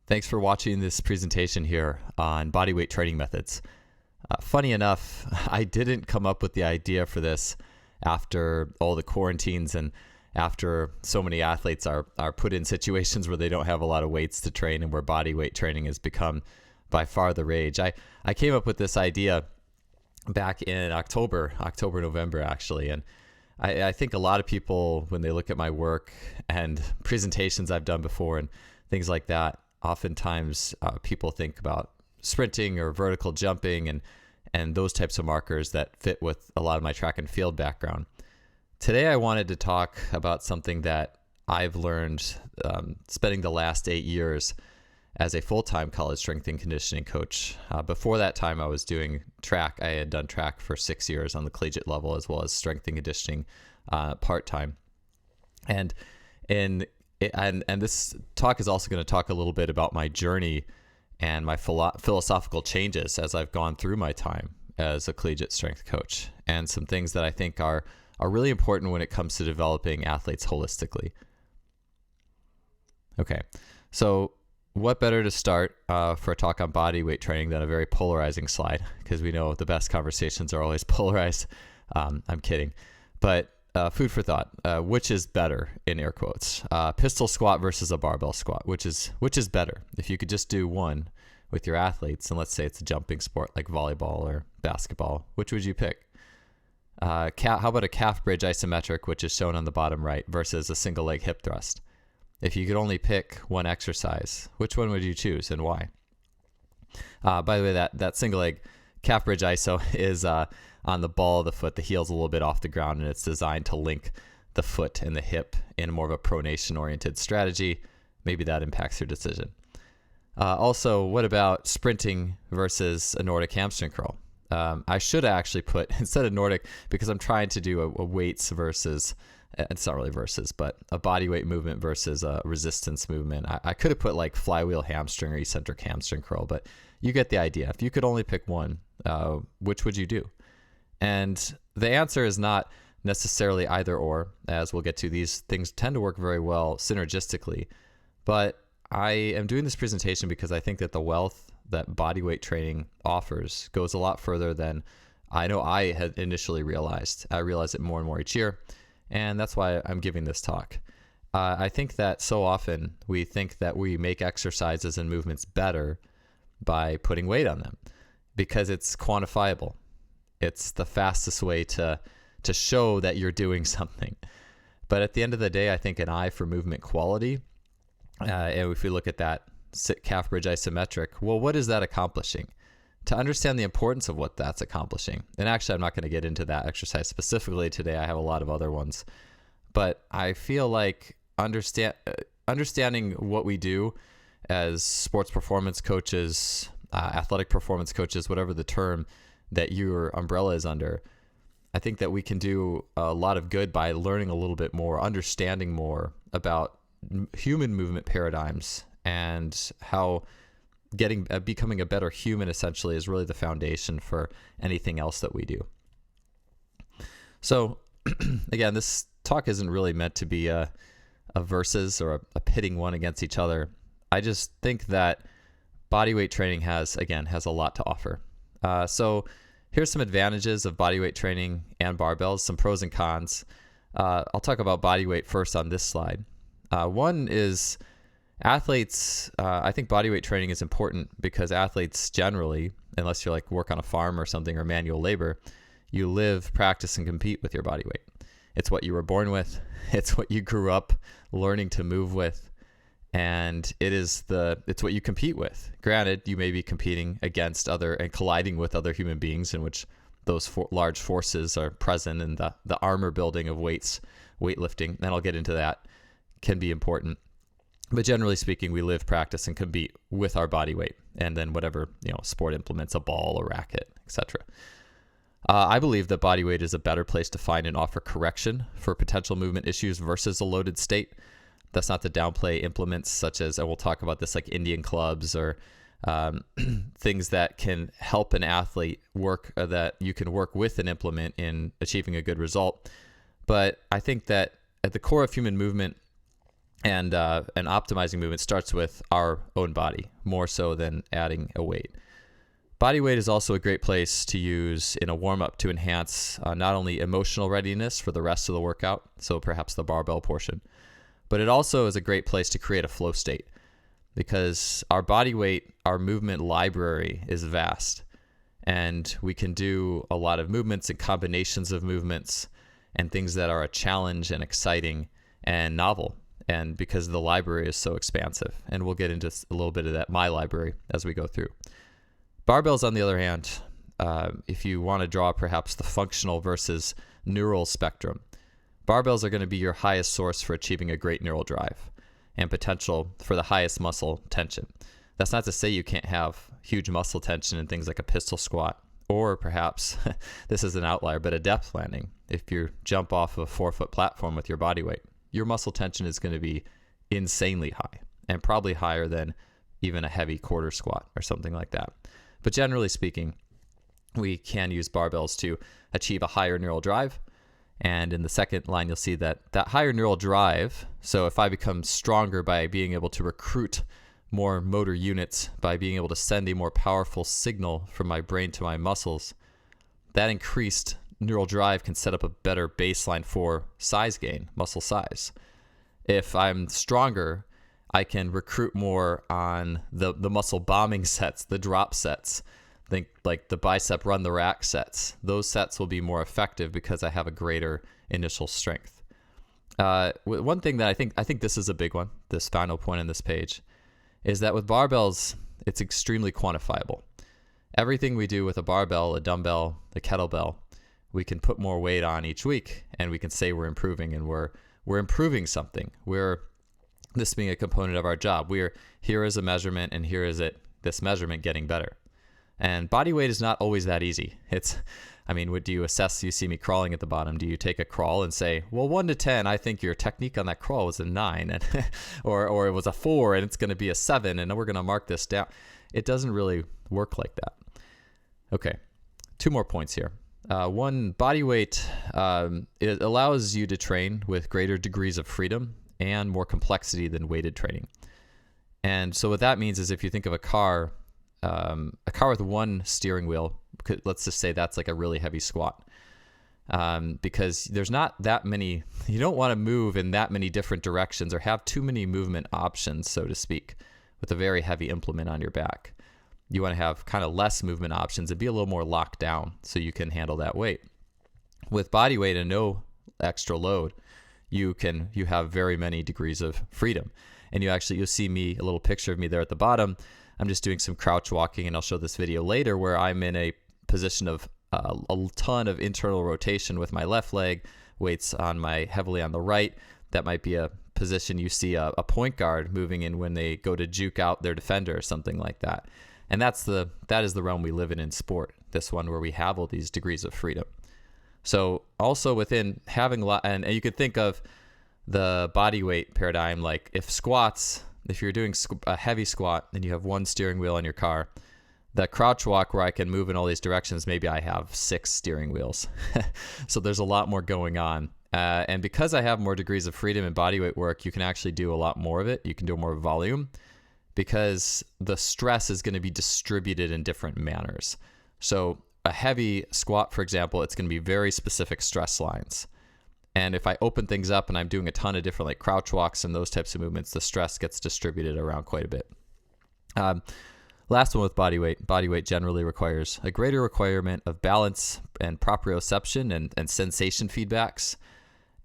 Thanks for watching this presentation here on bodyweight training methods. Funny enough, I didn't come up with the idea for this after all the quarantines and after so many athletes are put in situations where they don't have a lot of weights to train and where bodyweight training has become by far the rage. I came up with this idea back in October, November actually, and I think a lot of people, when they look at my work and presentations I've done before and things like that, oftentimes people think about sprinting or vertical jumping and those types of markers that fit with a lot of my track and field background. Today I wanted to talk about something that I've learned spending the last 8 years as a full-time college strength and conditioning coach. Before that time, I was doing track. I had done track for 6 years on the collegiate level, as well as strength and conditioning part-time. And this talk is also going to talk a little bit about my journey and my philosophical changes as I've gone through my time as a collegiate strength coach, and some things that I think are really important when it comes to developing athletes holistically. Okay, so what better to start for a talk on body weight training than a very polarizing slide, because we know the best conversations are always polarized. I'm kidding. But food for thought, which is better, in air quotes? Pistol squat versus a barbell squat, which is better? If you could just do one with your athletes, and let's say it's a jumping sport like volleyball or basketball, which would you pick? How about a calf bridge isometric, which is shown on the bottom right, versus a single leg hip thrust? If you could only pick one exercise, which one would you choose and why? By the way, that single leg calf bridge iso is on the ball of the foot. The heel's a little bit off the ground, and it's designed to link the foot and the hip in more of a pronation-oriented strategy. Maybe that impacts your decision. Also, what about sprinting versus a Nordic hamstring curl? I should actually put, instead of Nordic, because I'm trying to do a weights versus, it's not really versus, but a body weight movement versus a resistance movement. I could have put like flywheel hamstring or eccentric hamstring curl, but you get the idea. If you could only pick one, which would you do? And the answer is not necessarily either or, as we'll get to. These things tend to work very well synergistically, but I am doing this presentation because I think that the wealth that bodyweight training offers goes a lot further than I know I had initially realized. I realize it more and more each year, and that's why I'm giving this talk. I think that so often we think that we make exercises and movements better by putting weight on them because it's quantifiable. It's the fastest way to show that you're doing something. But at the end of the day, I think an eye for movement quality, and if we look at that calf bridge isometric, well, what is that accomplishing? To understand the importance of what that's accomplishing, and actually I'm not going to get into that exercise specifically today. I have a lot of other ones, but I feel like understanding what we do as sports performance coaches, athletic performance coaches, whatever the term that your umbrella is under, I think that we can do a lot of good by learning a little bit more, understanding more about human movement paradigms and how becoming a better human essentially is really the foundation for anything else that we do. So again, this talk isn't really meant to be a versus or a pitting one against each other. I just think that bodyweight training has a lot to offer. So here's some advantages of bodyweight training and barbells, some pros and cons. I'll talk about bodyweight first on this slide. One is athletes. I think bodyweight training is important because athletes generally, unless you're like work on a farm or something or manual labor, you live, practice, and compete with your body weight. It's what you were born with. It's what you grew up learning to move with. And it's what you compete with. Granted, you may be competing against other and colliding with other human beings in which those large forces are present, and the armor building of weightlifting, and I'll get into that, can be important. But generally speaking, we live, practice, and compete with our body weight, and then whatever sport implements, a ball, a racket, etc. I believe that body weight is a better place to find and offer correction for potential movement issues versus a loaded state. That's not to downplay implements such as, and we'll talk about this, like Indian clubs or things that can help an athlete work, that you can work with an implement in achieving a good result. But I think that at the core of human movement And optimizing movement starts with our own body, more so than adding a weight. Body weight is also a great place to use in a warm-up to enhance not only emotional readiness for the rest of the workout, so perhaps the barbell portion, but it also is a great place to create a flow state, because our body weight, our movement library is vast, and we can do a lot of movements and combinations of movements and things that are a challenge and exciting and novel, and because the library is so expansive. And we'll get into a little bit of that, my library, as we go through. Barbells, on the other hand, if you want to draw perhaps the functional versus neural spectrum, barbells are going to be your highest source for achieving a great neural drive and potential for the highest muscle tension. That's not to say you can't have huge muscle tension in things like a pistol squat, or perhaps, this is an outlier, but a depth landing. If you jump off a 4-foot platform with your body weight, your muscle tension is going to be insanely high, and probably higher than even a heavy quarter squat or something like that. But generally speaking, we can use barbells to achieve a higher neural drive. And in the second line, you'll see that higher neural drive, so if I become stronger by being able to recruit more motor units, by being able to send a more powerful signal from my brain to my muscles, that increased neural drive can set up a better baseline for size gain, muscle size. If I'm stronger, I can recruit more on the muscle bombing sets, the drop sets. Think like the bicep run the rack sets. Those sets will be more effective because I have a greater initial strength. One thing that I think this is a big one, this final point on this page, is that with barbells, it's extremely quantifiable. Everything we do with a barbell, a dumbbell, a kettlebell, we can put more weight on each week, and we can say we're improving, and we're improving something. This being a component of our job. Here is a measurement, and here is this measurement getting better. And body weight is not always that easy. Do you assess, you see me crawling at the bottom, do you take a crawl and say, well, 1 to 10, I think your technique on that crawl was a 9, and or it was a 4, and it's going to be a 7, and we're going to mark this down. It doesn't really work like that. Okay, 2 more points here. One, body weight, it allows you to train with greater degrees of freedom and more complexity than weighted training. And so what that means is, if you think of a car with one steering wheel, let's just say that's like a really heavy squat, because there's not that many, you don't want to move in that many different directions or have too many movement options, so to speak, with a very heavy implement on your back. You want to have kind of less movement options and be a little more locked down so you can handle that weight. With body weight and no extra load, you have very many degrees of freedom. And you'll see a little picture of me there at the bottom. I'm just doing some crouch walking, and I'll show this video later where I'm in a position of a ton of internal rotation with my left leg, weights heavily on the right. That might be a position you see a point guard moving in when they go to juke out their defender or something like that. And that is the realm we live in sport, this one where we have all these degrees of freedom. So also within having a lot, and you could think of the body weight paradigm like if you're doing a heavy squat and you have one steering wheel on your car, that crouch walk where I can move in all these directions, maybe I have 6 steering wheels. So there's a lot more going on. And because I have more degrees of freedom in body weight work, you can actually do a lot more of it. You can do more volume because the stress is going to be distributed in different manners. So a heavy squat, for example, it's going to be very specific stress lines. And if I open things up and I'm doing a ton of different like crouch walks and those types of movements, the stress gets distributed around quite a bit. Last one with body weight. Body weight generally requires a greater requirement of balance and proprioception and sensation feedbacks.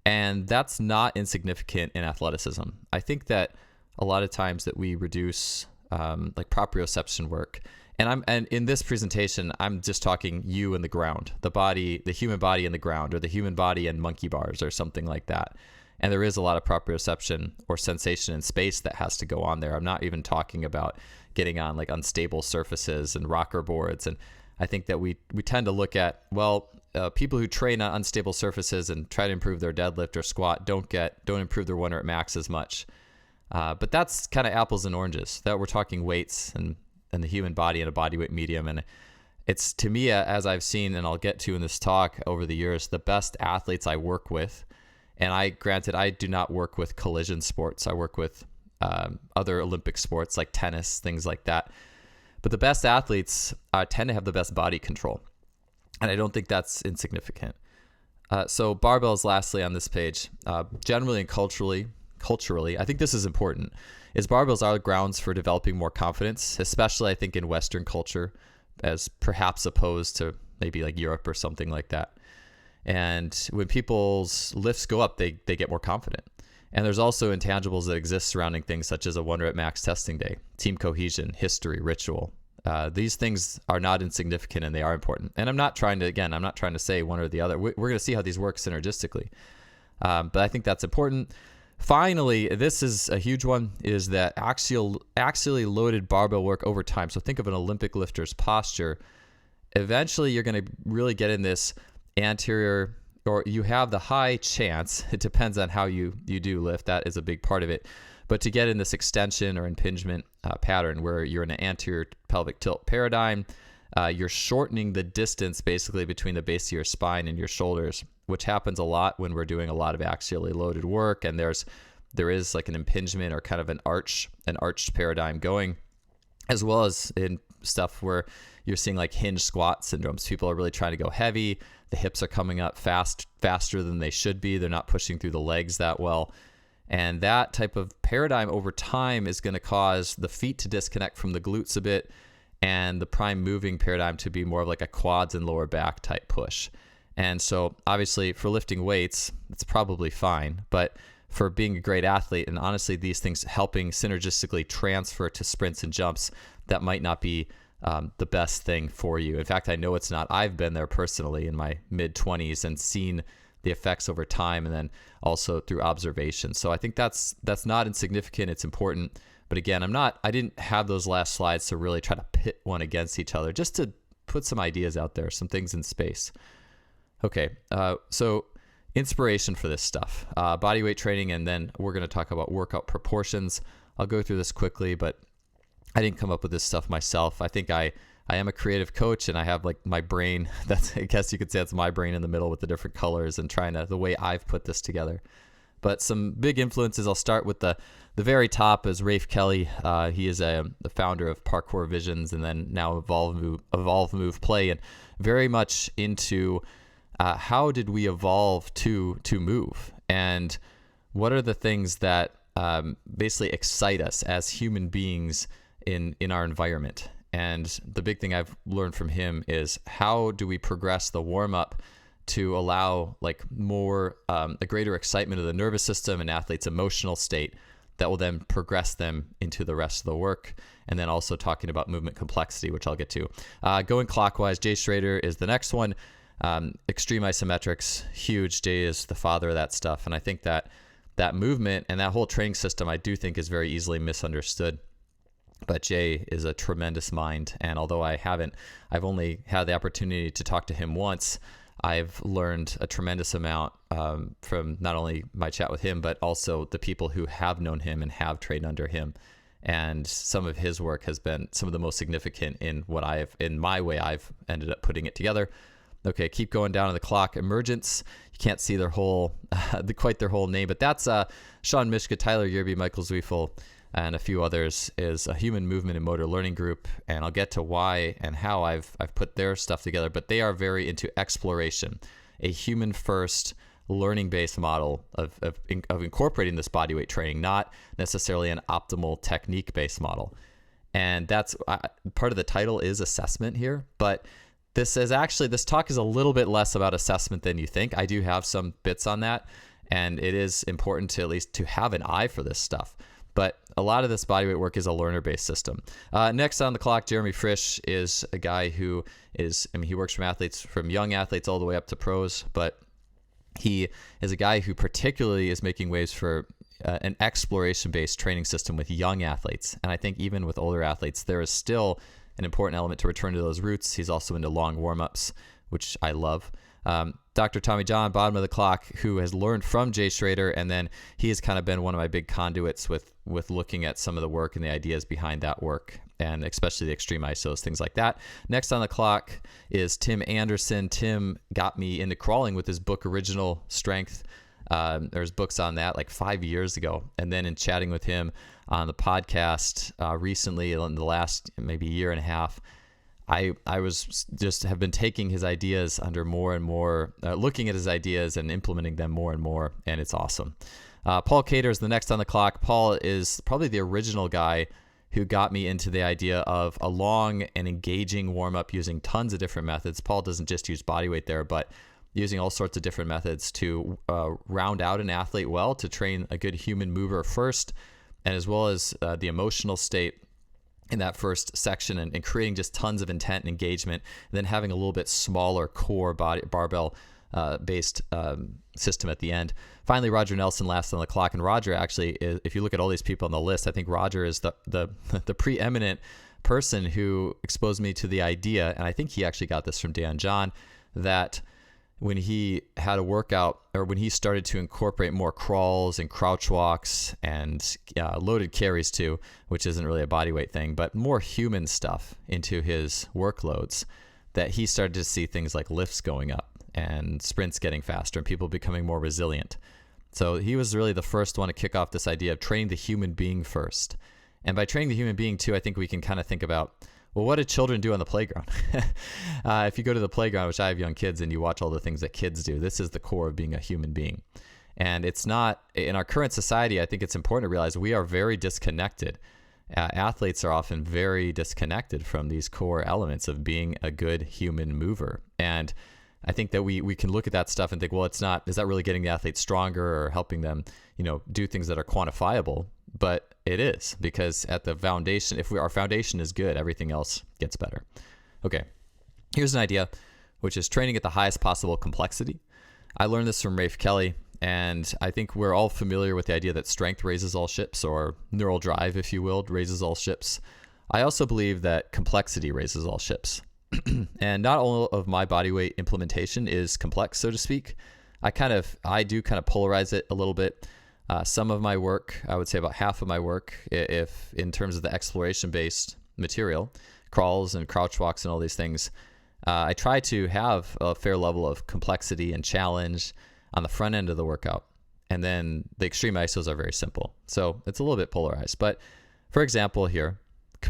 And that's not insignificant in athleticism. I think that a lot of times that we reduce like proprioception work. And in this presentation, I'm just talking you and the ground, the human body and the ground, or the human body and monkey bars or something like that. And there is a lot of proprioception or sensation in space that has to go on there. I'm not even talking about getting on like unstable surfaces and rocker boards. And I think that we tend to look at, people who train on unstable surfaces and try to improve their deadlift or squat don't improve their 1 rep max as much. But that's kind of apples and oranges. That we're talking weights and the human body and a body weight medium. And it's, to me, as I've seen, and I'll get to in this talk over the years, the best athletes I work with And I do not work with collision sports. I work with other Olympic sports like tennis, things like that. But the best athletes tend to have the best body control. And I don't think that's insignificant. So barbells, lastly, on this page, generally and culturally, I think this is important, is barbells are grounds for developing more confidence, especially I think in Western culture, as perhaps opposed to maybe like Europe or something like that. And when people's lifts go up, they get more confident. And there's also intangibles that exist surrounding things such as a 1 rep max testing day, team cohesion, history, ritual. These things are not insignificant and they are important. And I'm not trying to say one or the other. We're going to see how these work synergistically. But I think that's important. Finally, this is a huge one, is that axially loaded barbell work over time. So think of an Olympic lifter's posture. Eventually, you're going to really get in this anterior, or you have the high chance, it depends on how you do lift, that is a big part of it, but to get in this extension or impingement pattern where you're in an anterior pelvic tilt paradigm, you're shortening the distance basically between the base of your spine and your shoulders, which happens a lot when we're doing a lot of axially loaded work, and there is like an impingement or kind of an arched paradigm going, as well as in stuff where you're seeing like hinge squat syndromes. People are really trying to go heavy. The hips are coming up faster than they should be. They're not pushing through the legs that well. And that type of paradigm over time is going to cause the feet to disconnect from the glutes a bit and the prime moving paradigm to be more of like a quads and lower back type push. And so obviously for lifting weights, it's probably fine. But for being a great athlete, and honestly, these things helping synergistically transfer to sprints and jumps, that might not be the best thing for you. In fact, I know it's not. I've been there personally in my mid-20s and seen the effects over time, and then also through observation. So I think that's not insignificant. It's important. But again, I didn't have those last slides to really try to pit one against each other, just to put some ideas out there, some things in space. Okay, so inspiration for this stuff, body weight training, and then we're going to talk about workout proportions. I'll go through this quickly, but I didn't come up with this stuff myself. I think I am a creative coach, and I have like my brain. I guess you could say it's my brain in the middle with the different colors and the way I've put this together. But some big influences, I'll start with the very top is Rafe Kelly. He is the founder of Parkour Visions and then now Evolve Move Play, and very much into how did we evolve to move, and what are the things that basically excite us as human beings in our environment. And the big thing I've learned from him is how do we progress the warm-up to allow like more a greater excitement of the nervous system and athletes' emotional state that will then progress them into the rest of the work. And then also talking about movement complexity, which I'll get to. Going clockwise, Jay Schrader is the next one. Extreme isometrics, huge. Jay is the father of that stuff. And I think that movement and that whole training system, I do think is very easily misunderstood. But Jay is a tremendous mind. And although I've only had the opportunity to talk to him once, I've learned a tremendous amount from not only my chat with him, but also the people who have known him and have trained under him. And some of his work has been some of the most significant in my way I've ended up putting it together. Okay, keep going down on the clock. Emergence, you can't see their whole, quite their whole name, but that's Sean Mishka, Tyler Yerby, Michael Zweifel, and a few others, is a human movement and motor learning group. And I'll get to why and how I've put their stuff together, but they are very into exploration, a human first learning-based model of incorporating this bodyweight training, not necessarily an optimal technique-based model. And that's part of the title is assessment here, but this talk is a little bit less about assessment than you think. I do have some bits on that, and it is important to at least to have an eye for this stuff. But a lot of this bodyweight work is a learner-based system. Next on the clock, Jeremy Frisch is a guy who he works from young athletes all the way up to pros, but he is a guy who particularly is making waves for an exploration-based training system with young athletes. And I think even with older athletes, there is still an important element to return to those roots. He's also into long warm-ups, which I love. Dr. Tommy John, bottom of the clock, who has learned from Jay Schrader, and then he has kind of been one of my big conduits with looking at some of the work and the ideas behind that work, and especially the extreme isos, things like that. Next on the clock is Tim Anderson. Tim got me into crawling with his book, Original Strength. There's books on that like 5 years ago. And then in chatting with him on the podcast recently, in the last maybe year and a half, I was just have been taking his ideas under more and more, looking at his ideas and implementing them more and more, and it's awesome. Paul Cater is the next on the clock. Paul is probably the original guy who got me into the idea of a long and engaging warm-up using tons of different methods. Paul doesn't just use body weight there, but using all sorts of different methods to round out an athlete well, to train a good human mover first, and as well as the emotional state in that first section, and creating just tons of intent and engagement, and then having a little bit smaller core barbell based system at the end. Finally, Roger Nelson last on the clock, and Roger actually is, if you look at all these people on the list, I think Roger is the preeminent person who exposed me to the idea, and I think he actually got this from Dan John, that when he had a workout, or when he started to incorporate more crawls and crouch walks and loaded carries too, which isn't really a bodyweight thing, but more human stuff into his workloads, that he started to see things like lifts going up and sprints getting faster and people becoming more resilient. So he was really the first one to kick off this idea of training the human being first. And by training the human being too, I think we can kind of think about, well, what do children do on the playground? If you go to the playground, which I have young kids, and you watch all the things that kids do, this is the core of being a human being. And it's not, in our current society, I think it's important to realize we are very disconnected. Athletes are often very disconnected from these core elements of being a good human mover. And I think that we can look at that stuff and think, well, it's not, is that really getting the athlete stronger or helping them, do things that are quantifiable? But it is, because at the foundation, if our foundation is good, everything else gets better. Okay, here's an idea, which is training at the highest possible complexity. I learned this from Rafe Kelly, and I think we're all familiar with the idea that strength raises all ships, or neural drive, if you will, raises all ships. I also believe that complexity raises all ships. And not all of my bodyweight implementation is complex, so to speak. I do kind of polarize it a little bit. Some of my work, I would say about half of my work, if in terms of the exploration-based material, crawls and crouch walks and all these things, I try to have a fair level of complexity and challenge on the front end of the workout. And then the extreme isos are very simple. So it's a little bit polarized. But for example here,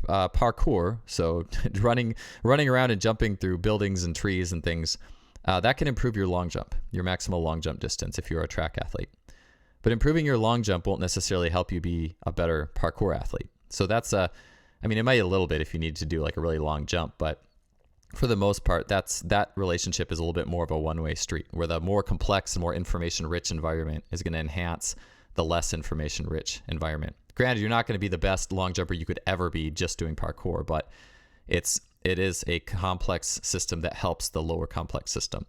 parkour, so running around and jumping through buildings and trees and things, that can improve your long jump, your maximal long jump distance if you're a track athlete. But improving your long jump won't necessarily help you be a better parkour athlete. So that's it might a little bit if you need to do like a really long jump, but for the most part, that relationship is a little bit more of a one-way street, where the more complex and more information-rich environment is going to enhance the less information-rich environment. Granted, you're not going to be the best long jumper you could ever be just doing parkour, but it is a complex system that helps the lower complex system.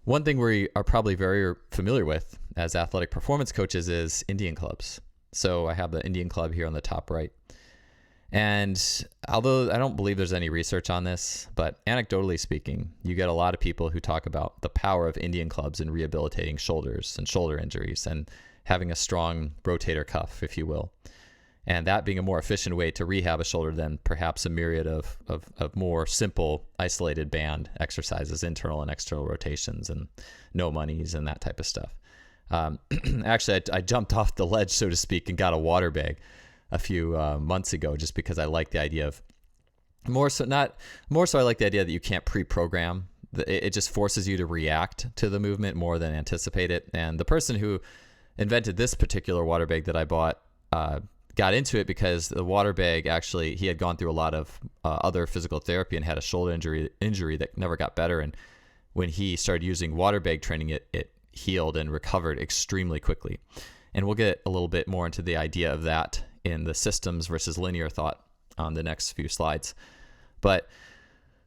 One thing we are probably very familiar with as athletic performance coaches is Indian clubs. So I have the Indian club here on the top right. And although I don't believe there's any research on this, but anecdotally speaking, you get a lot of people who talk about the power of Indian clubs in rehabilitating shoulders and shoulder injuries and having a strong rotator cuff, if you will. And that being a more efficient way to rehab a shoulder than perhaps a myriad of more simple isolated band exercises, internal and external rotations and no monies and that type of stuff. Actually, I jumped off the ledge, so to speak, and got a water bag a few months ago, just because I like the idea of I like the idea that you can't pre-program. It just forces you to react to the movement more than anticipate it. And the person who invented this particular water bag that I bought got into it because the water bag, actually, he had gone through a lot of other physical therapy and had a shoulder injury that never got better. And when he started using water bag training, it healed and recovered extremely quickly. And we'll get a little bit more into the idea of that in the systems versus linear thought on the next few slides. But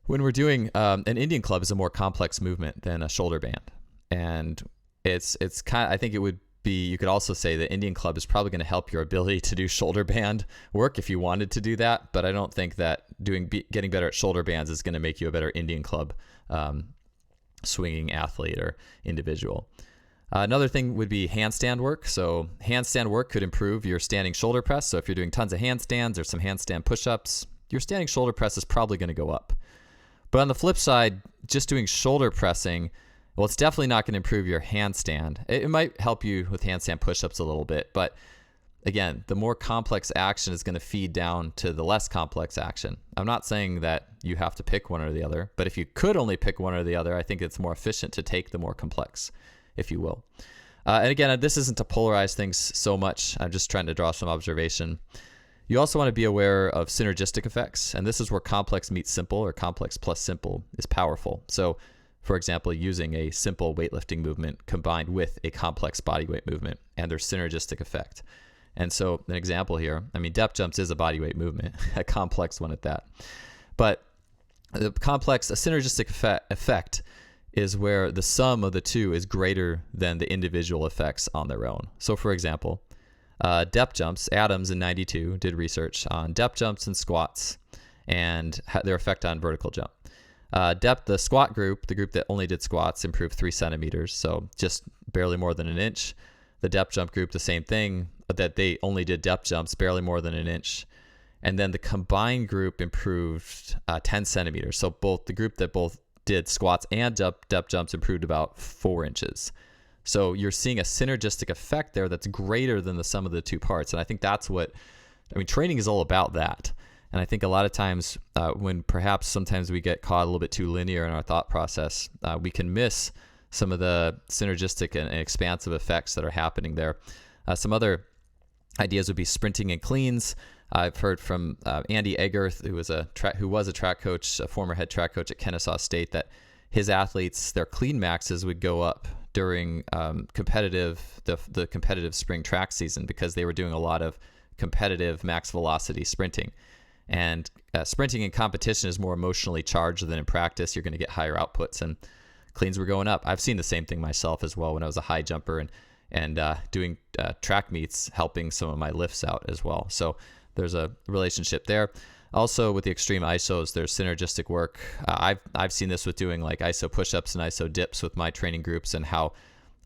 when we're doing an Indian club is a more complex movement than a shoulder band. And it's kind of, I think it would be, you could also say that Indian club is probably going to help your ability to do shoulder band work if you wanted to do that. But I don't think that getting better at shoulder bands is going to make you a better Indian club swinging athlete or individual. Another thing would be handstand work. So handstand work could improve your standing shoulder press. So if you're doing tons of handstands or some handstand push-ups, your standing shoulder press is probably going to go up. But on the flip side, just doing shoulder pressing Well, it's definitely not going to improve your handstand. It might help you with handstand push-ups a little bit, but again, the more complex action is going to feed down to the less complex action. I'm not saying that you have to pick one or the other, but if you could only pick one or the other, I think it's more efficient to take the more complex, if you will. And again, this isn't to polarize things so much. I'm just trying to draw some observation. You also want to be aware of synergistic effects, and this is where complex meets simple, or complex plus simple is powerful. So, for example, using a simple weightlifting movement combined with a complex bodyweight movement and their synergistic effect. And so an example here, I mean, depth jumps is a bodyweight movement, a complex one at that. But the complex, a synergistic effect is where the sum of the two is greater than the individual effects on their own. So for example, depth jumps, Adams in 92 did research on depth jumps and squats and their effect on vertical jump. The squat group, the group that only did squats, improved 3 centimeters, so just barely more than an inch. The depth jump group, the same thing, that they only did depth jumps, barely more than an inch. And then the combined group improved 10 centimeters. So both the group that both did squats and depth jumps improved about 4 inches. So you're seeing a synergistic effect there that's greater than the sum of the two parts. And I think that's what, training is all about that. And I think a lot of times when perhaps sometimes we get caught a little bit too linear in our thought process, we can miss some of the synergistic and expansive effects that are happening there. Some other ideas would be sprinting and cleans. I've heard from Andy Egerth, who was a track coach, a former head track coach at Kennesaw State, that his athletes, their clean maxes would go up during the competitive spring track season because they were doing a lot of competitive max velocity sprinting. And sprinting in competition is more emotionally charged than in practice. You're going to get higher outputs, and cleans were going up. I've seen the same thing myself as well when I was a high jumper and doing track meets, helping some of my lifts out as well. So there's a relationship there. Also with the extreme isos, there's synergistic work. I've seen this with doing like iso push-ups and iso dips with my training groups, and how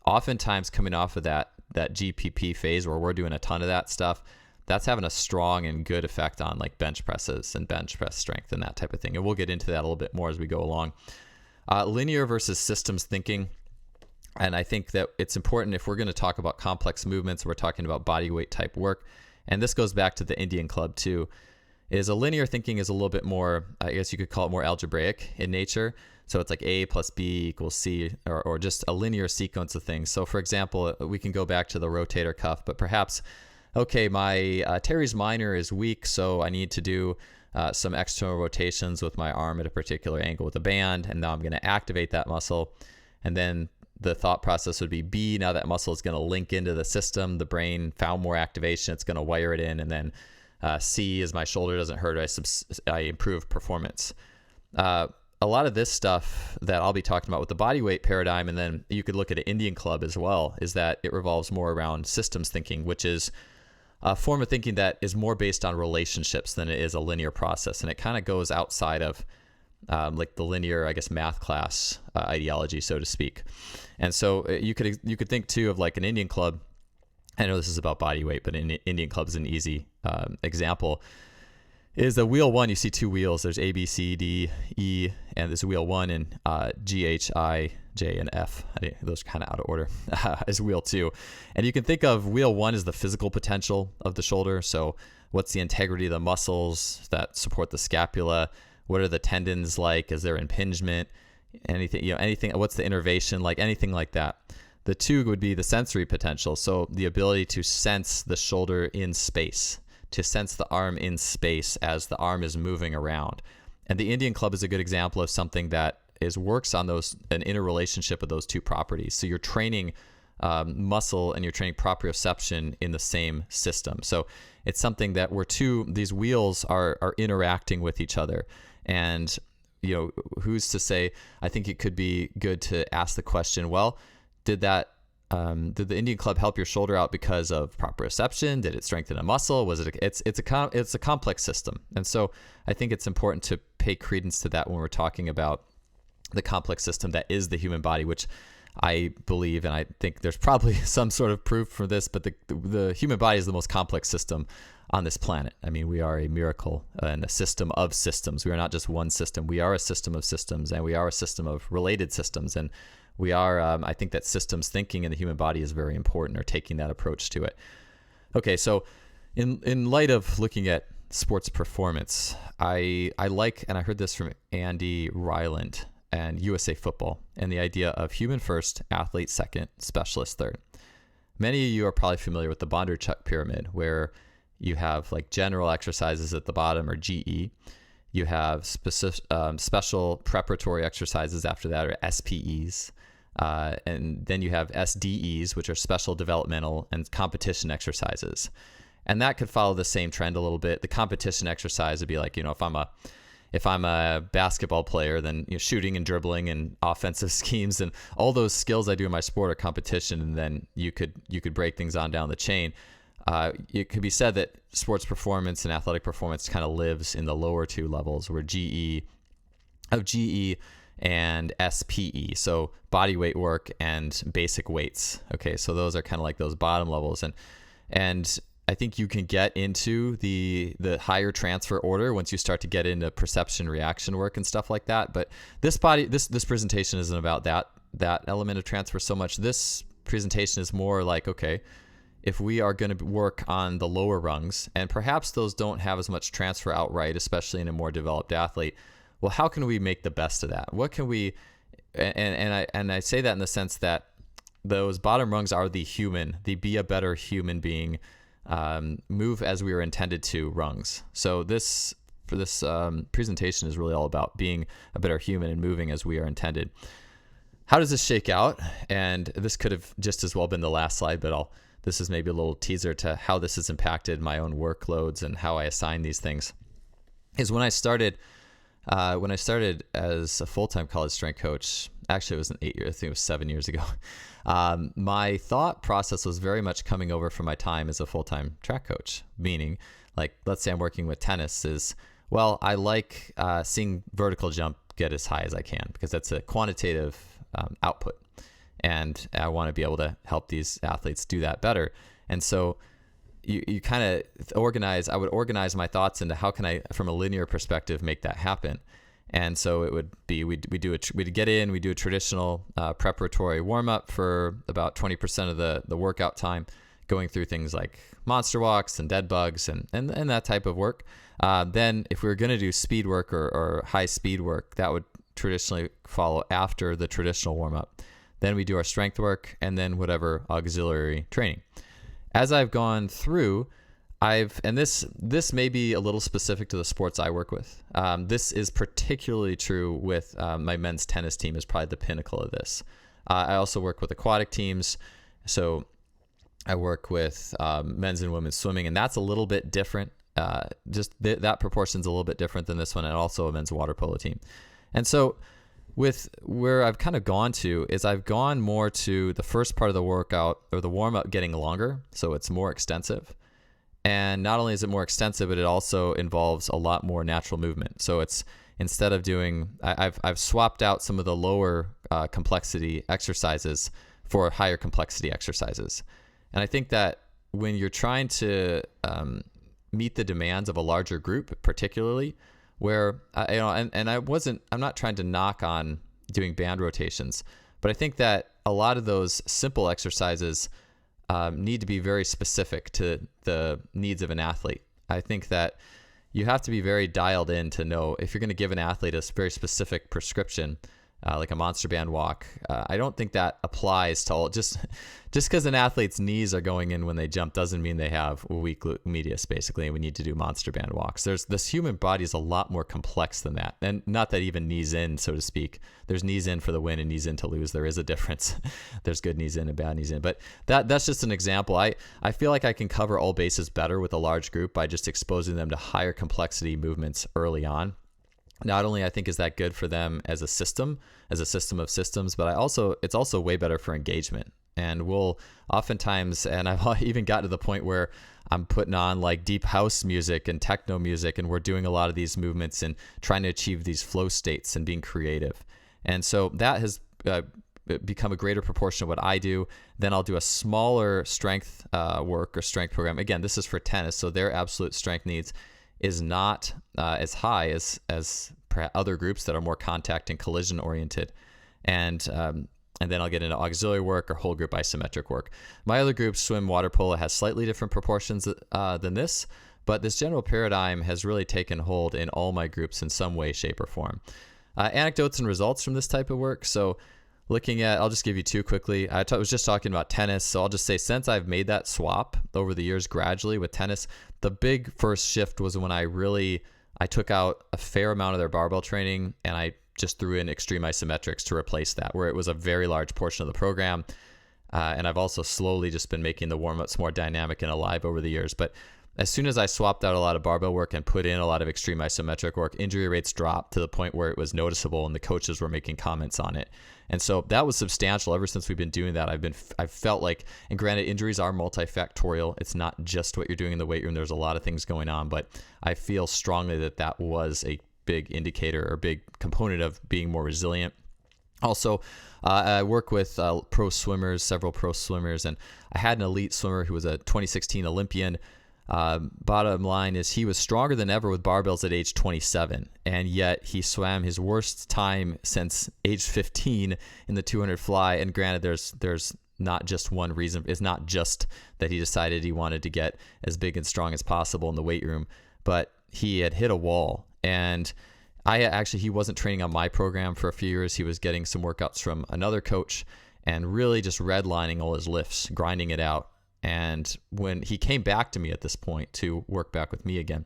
oftentimes coming off of that GPP phase where we're doing a ton of that stuff, that's having a strong and good effect on like bench presses and bench press strength and that type of thing. And we'll get into that a little bit more as we go along. Linear versus systems thinking. And I think that it's important if we're going to talk about complex movements, we're talking about body weight type work. And this goes back to the Indian Club too, is a linear thinking is a little bit more, I guess you could call it more algebraic in nature. So it's like A plus B equals C, or just a linear sequence of things. So for example, we can go back to the rotator cuff, but perhaps, okay, my teres minor is weak, so I need to do some external rotations with my arm at a particular angle with a band, and now I'm going to activate that muscle. And then the thought process would be B, now that muscle is going to link into the system, the brain found more activation, it's going to wire it in. And then C is my shoulder doesn't hurt, I improve performance. A lot of this stuff that I'll be talking about with the body weight paradigm, and then you could look at an Indian Club as well, is that it revolves more around systems thinking, which is a form of thinking that is more based on relationships than it is a linear process. And it kind of goes outside of like the linear, I guess, math class ideology, so to speak. And so you could think too of like an Indian Club. I know this is about body weight, but an Indian Club is an easy example. Is a wheel one, you see two wheels. There's A, B, C, D, E, and there's wheel one, and G, H, I, J, and F. Those are kind of out of order, is wheel two. And you can think of wheel one as the physical potential of the shoulder. So what's the integrity of the muscles that support the scapula? What are the tendons like? Is there impingement? Anything, what's the innervation like? Anything like that. The two would be the sensory potential. So the ability to sense the shoulder in space, to sense the arm in space as the arm is moving around. And the Indian Club is a good example of something that works on an interrelationship of those two properties. So you're training muscle and you're training proprioception in the same system. So it's something that these wheels are interacting with each other. And, who's to say, I think it could be good to ask the question, well, did the Indian Club help your shoulder out because of proprioception? Did it strengthen a muscle? It's a complex system. And so I think it's important to pay credence to that when we're talking about the complex system that is the human body, which I believe, and I think there's probably some sort of proof for this, but the human body is the most complex system on this planet. I mean, we are a miracle and a system of systems. We are not just one system. We are a system of systems, and we are a system of related systems. And I think that systems thinking in the human body is very important, or taking that approach to it. Okay, so in light of looking at sports performance, I like, and I heard this from Andy Ryland and USA Football, and the idea of human first, athlete second, specialist third. Many of you are probably familiar with the Bondarchuk pyramid, where you have like general exercises at the bottom, or GE. You have special preparatory exercises after that, or SPEs. And then you have SDEs, which are special developmental and competition exercises. And that could follow the same trend a little bit. The competition exercise would be like, if I'm a basketball player, then shooting and dribbling and offensive schemes and all those skills I do in my sport are competition. And then you could break things on down the chain. It could be said that sports performance and athletic performance kind of lives in the lower two levels, where GE and SPE, so body weight work and basic weights. Okay, so those are kind of like those bottom levels, and I think you can get into the higher transfer order once you start to get into perception reaction work and stuff like that. But this presentation isn't about that element of transfer so much. This presentation is more like, okay, if we are going to work on the lower rungs, and perhaps those don't have as much transfer outright, especially in a more developed athlete, well, how can we make the best of that? What can we, and I say that in the sense that those bottom rungs are the be a better human being, move as we were intended to rungs. So this presentation is really all about being a better human and moving as we are intended. How does this shake out? And this could have just as well been the last slide, but this is maybe a little teaser to how this has impacted my own workloads and how I assign these things. Is when I started as a full-time college strength coach, actually it wasn't 8 years, I think it was 7 years ago. My thought process was very much coming over from my time as a full-time track coach, meaning, like, let's say I'm working with tennis, I like seeing vertical jump get as high as I can, because that's a quantitative output. And I want to be able to help these athletes do that better. And so you kind of I would organize my thoughts into how can I, from a linear perspective, make that happen. And so it would be, we'd do a traditional preparatory warm up for about 20% of the workout time, going through things like monster walks and dead bugs and that type of work. Then if we were going to do speed work or high speed work, that would traditionally follow after the traditional warm up. Then we do our strength work, and then whatever auxiliary training. As I've gone through, and this may be a little specific to the sports I work with. This is particularly true with my men's tennis team, is probably the pinnacle of this. I also work with aquatic teams. So I work with men's and women's swimming, and that's a little bit different. That proportion's a little bit different than this one, and also a men's water polo team. And so with where I've kind of gone to is I've gone more to the first part of the workout, or the warm-up, getting longer, so it's more extensive. And not only is it more extensive, but it also involves a lot more natural movement. So it's, instead of doing, I've swapped out some of the lower complexity exercises for higher complexity exercises. And I think that when you're trying to meet the demands of a larger group, particularly, where I'm not trying to knock on doing band rotations, but I think that a lot of those simple exercises need to be very specific to the needs of an athlete. I think that you have to be very dialed in to know if you're going to give an athlete a very specific prescription, like a monster band walk. I don't think that applies to all. Just because an athlete's knees are going in when they jump doesn't mean they have weak medius, basically, and we need to do monster band walks. This human body is a lot more complex than that. And not that even knees in, so to speak. There's knees in for the win and knees in to lose. There is a difference. There's good knees in and bad knees in. But that's just an example. I feel like I can cover all bases better with a large group by just exposing them to higher complexity movements early on. Not only I think is that good for them as a system of systems, but it's also way better for engagement. And we'll oftentimes, and I've even gotten to the point where I'm putting on like deep house music and techno music, and we're doing a lot of these movements and trying to achieve these flow states and being creative. And so that has become a greater proportion of what I do. Then I'll do a smaller strength work or strength program. Again, this is for tennis, so their absolute strength needs is not as high as other groups that are more contact and collision oriented. And and then I'll get into auxiliary work or whole group isometric work. My other group, swim, water polo, has slightly different proportions than this, but this general paradigm has really taken hold in all my groups in some way, shape, or form. Anecdotes and results from this type of work. So looking at, I'll just give you two quickly. I was just talking about tennis, so I'll just say since I've made that swap over the years gradually with tennis, the big first shift was when I took out a fair amount of their barbell training and I just threw in extreme isometrics to replace that, where it was a very large portion of the program. And I've also slowly just been making the warm-ups more dynamic and alive over the years. But as soon as I swapped out a lot of barbell work and put in a lot of extreme isometric work, injury rates dropped to the point where it was noticeable and the coaches were making comments on it. And so that was substantial. Ever since we've been doing that, I've felt like, and granted, injuries are multifactorial. It's not just what you're doing in the weight room. There's a lot of things going on, but I feel strongly that that was a big indicator or big component of being more resilient. Also, I work with pro swimmers, several pro swimmers, and I had an elite swimmer who was a 2016 Olympian. Bottom line is he was stronger than ever with barbells at age 27, and yet he swam his worst time since age 15 in the 200 fly. And granted, there's not just one reason. It's not just that he decided he wanted to get as big and strong as possible in the weight room, but he had hit a wall. And he wasn't training on my program for a few years. He was getting some workouts from another coach and really just redlining all his lifts, grinding it out. And when he came back to me at this point to work back with me again,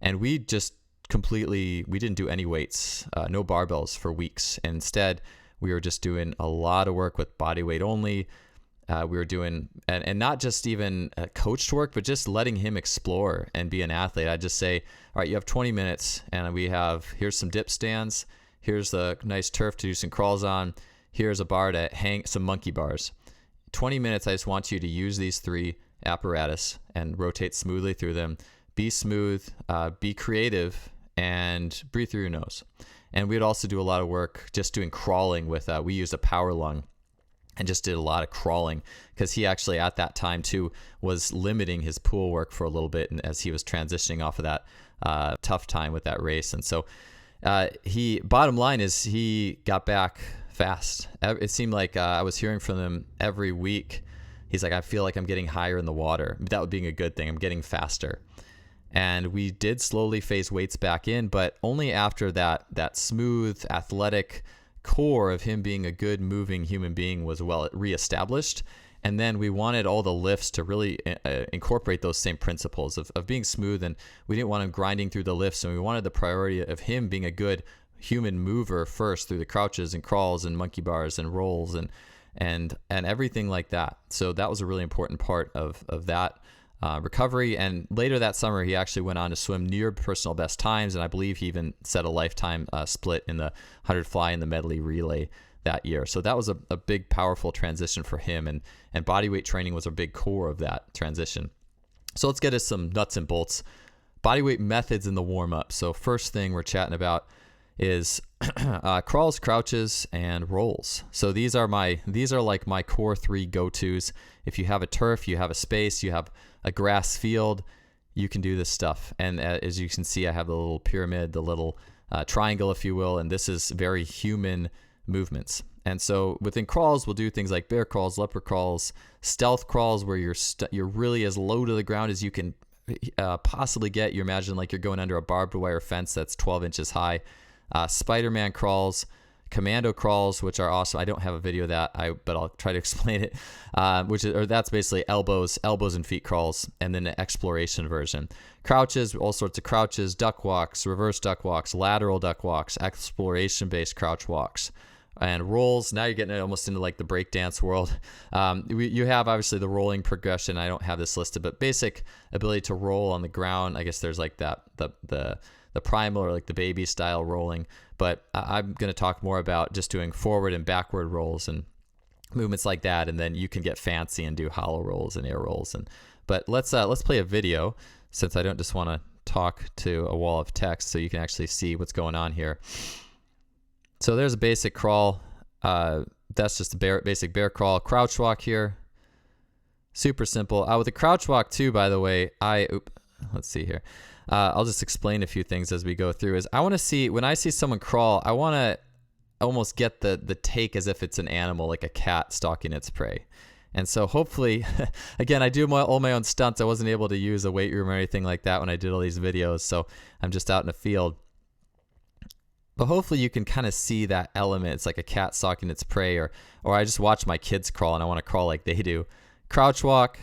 and we just we didn't do any weights, no barbells for weeks. And instead, we were just doing a lot of work with body weight only. We were doing, and not just even coached work, but just letting him explore and be an athlete. I'd just say, all right, you have 20 minutes and here's some dip stands. Here's the nice turf to do some crawls on. Here's a bar to hang some monkey bars. 20 minutes, I just want you to use these three apparatus and rotate smoothly through them. Be smooth, be creative, and breathe through your nose. And we'd also do a lot of work just doing crawling with, we used a power lung and just did a lot of crawling because he actually at that time too was limiting his pool work for a little bit, and as he was transitioning off of that tough time with that race. And so bottom line is he got back fast. It seemed like I was hearing from him every week. He's like, I feel like I'm getting higher in the water. That would be a good thing. I'm getting faster. And we did slowly phase weights back in, but only after that smooth, athletic core of him being a good moving human being was well reestablished. And then we wanted all the lifts to really incorporate those same principles of being smooth, and we didn't want him grinding through the lifts, and we wanted the priority of him being a good human mover first through the crouches and crawls and monkey bars and rolls and everything like that. So that was a really important part of that recovery. And later that summer, he actually went on to swim near personal best times, and I believe he even set a lifetime split in the 100 fly and the medley relay that year. So that was a big, powerful transition for him, and bodyweight training was a big core of that transition. So let's get to some nuts and bolts. Bodyweight methods in the warm-up. So first thing we're chatting about is crawls, crouches, and rolls. So these are like my core three go-tos. If you have a turf, you have a space, you have a grass field, you can do this stuff. And as you can see, I have the little pyramid, the little triangle, if you will, and this is very human movements. And so within crawls, we'll do things like bear crawls, leopard crawls, stealth crawls, where you're really as low to the ground as you can possibly get. You imagine like you're going under a barbed wire fence that's 12 inches high. Spider-Man crawls, commando crawls, which are awesome. I don't have a video of that, but I'll try to explain it. That's basically elbows and feet crawls, and then the exploration version. Crouches, all sorts of crouches, duck walks, reverse duck walks, lateral duck walks, exploration-based crouch walks. And rolls, now you're getting almost into like the breakdance world. You have obviously the rolling progression. I don't have this listed, but basic ability to roll on the ground. I guess there's like that, the primal or like the baby style rolling, but I'm going to talk more about just doing forward and backward rolls and movements like that. And then you can get fancy and do hollow rolls and air rolls. But let's play a video, since I don't just want to talk to a wall of text, so you can actually see what's going on here. So there's a basic crawl. That's just a basic bear crawl. Crouch walk here. Super simple. With the crouch walk too, by the way, let's see here. I'll just explain a few things as we go through. I want to see, when I see someone crawl, I want almost get the take as if it's an animal, like a cat stalking its prey. And so hopefully, again, I do all my own stunts. I wasn't able to use a weight room or anything like that when I did all these videos. So I'm just out in the field. But hopefully you can kind of see that element. It's like a cat stalking its prey, or I just watch my kids crawl and I want to crawl like they do. Crouch walk,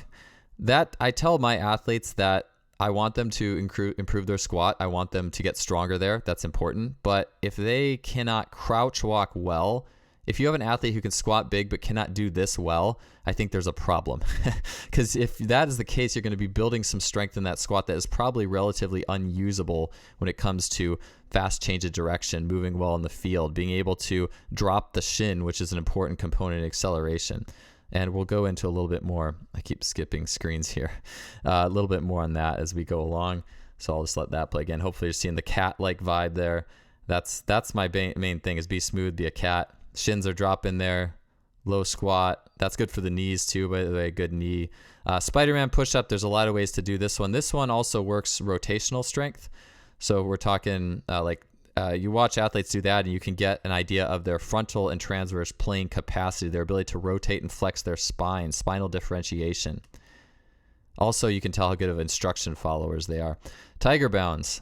that I tell my athletes that I want them to improve their squat. I want them to get stronger there. That's important. But if they cannot crouch walk well, if you have an athlete who can squat big but cannot do this well, I think there's a problem. Because if that is the case, you're going to be building some strength in that squat that is probably relatively unusable when it comes to fast change of direction, moving well in the field, being able to drop the shin, which is an important component in acceleration. And we'll go into a little bit more. I keep skipping screens here. A little bit more on that as we go along. So I'll just let that play again. Hopefully you're seeing the cat-like vibe there. That's my main thing, is be smooth, be a cat. Shins are dropping there. Low squat. That's good for the knees too, by the way, good knee. Spider-Man push-up, there's a lot of ways to do this one. This one also works rotational strength. So we're talking you watch athletes do that and you can get an idea of their frontal and transverse plane capacity, their ability to rotate and flex their spine, spinal differentiation. Also, you can tell how good of instruction followers they are. Tiger bounds.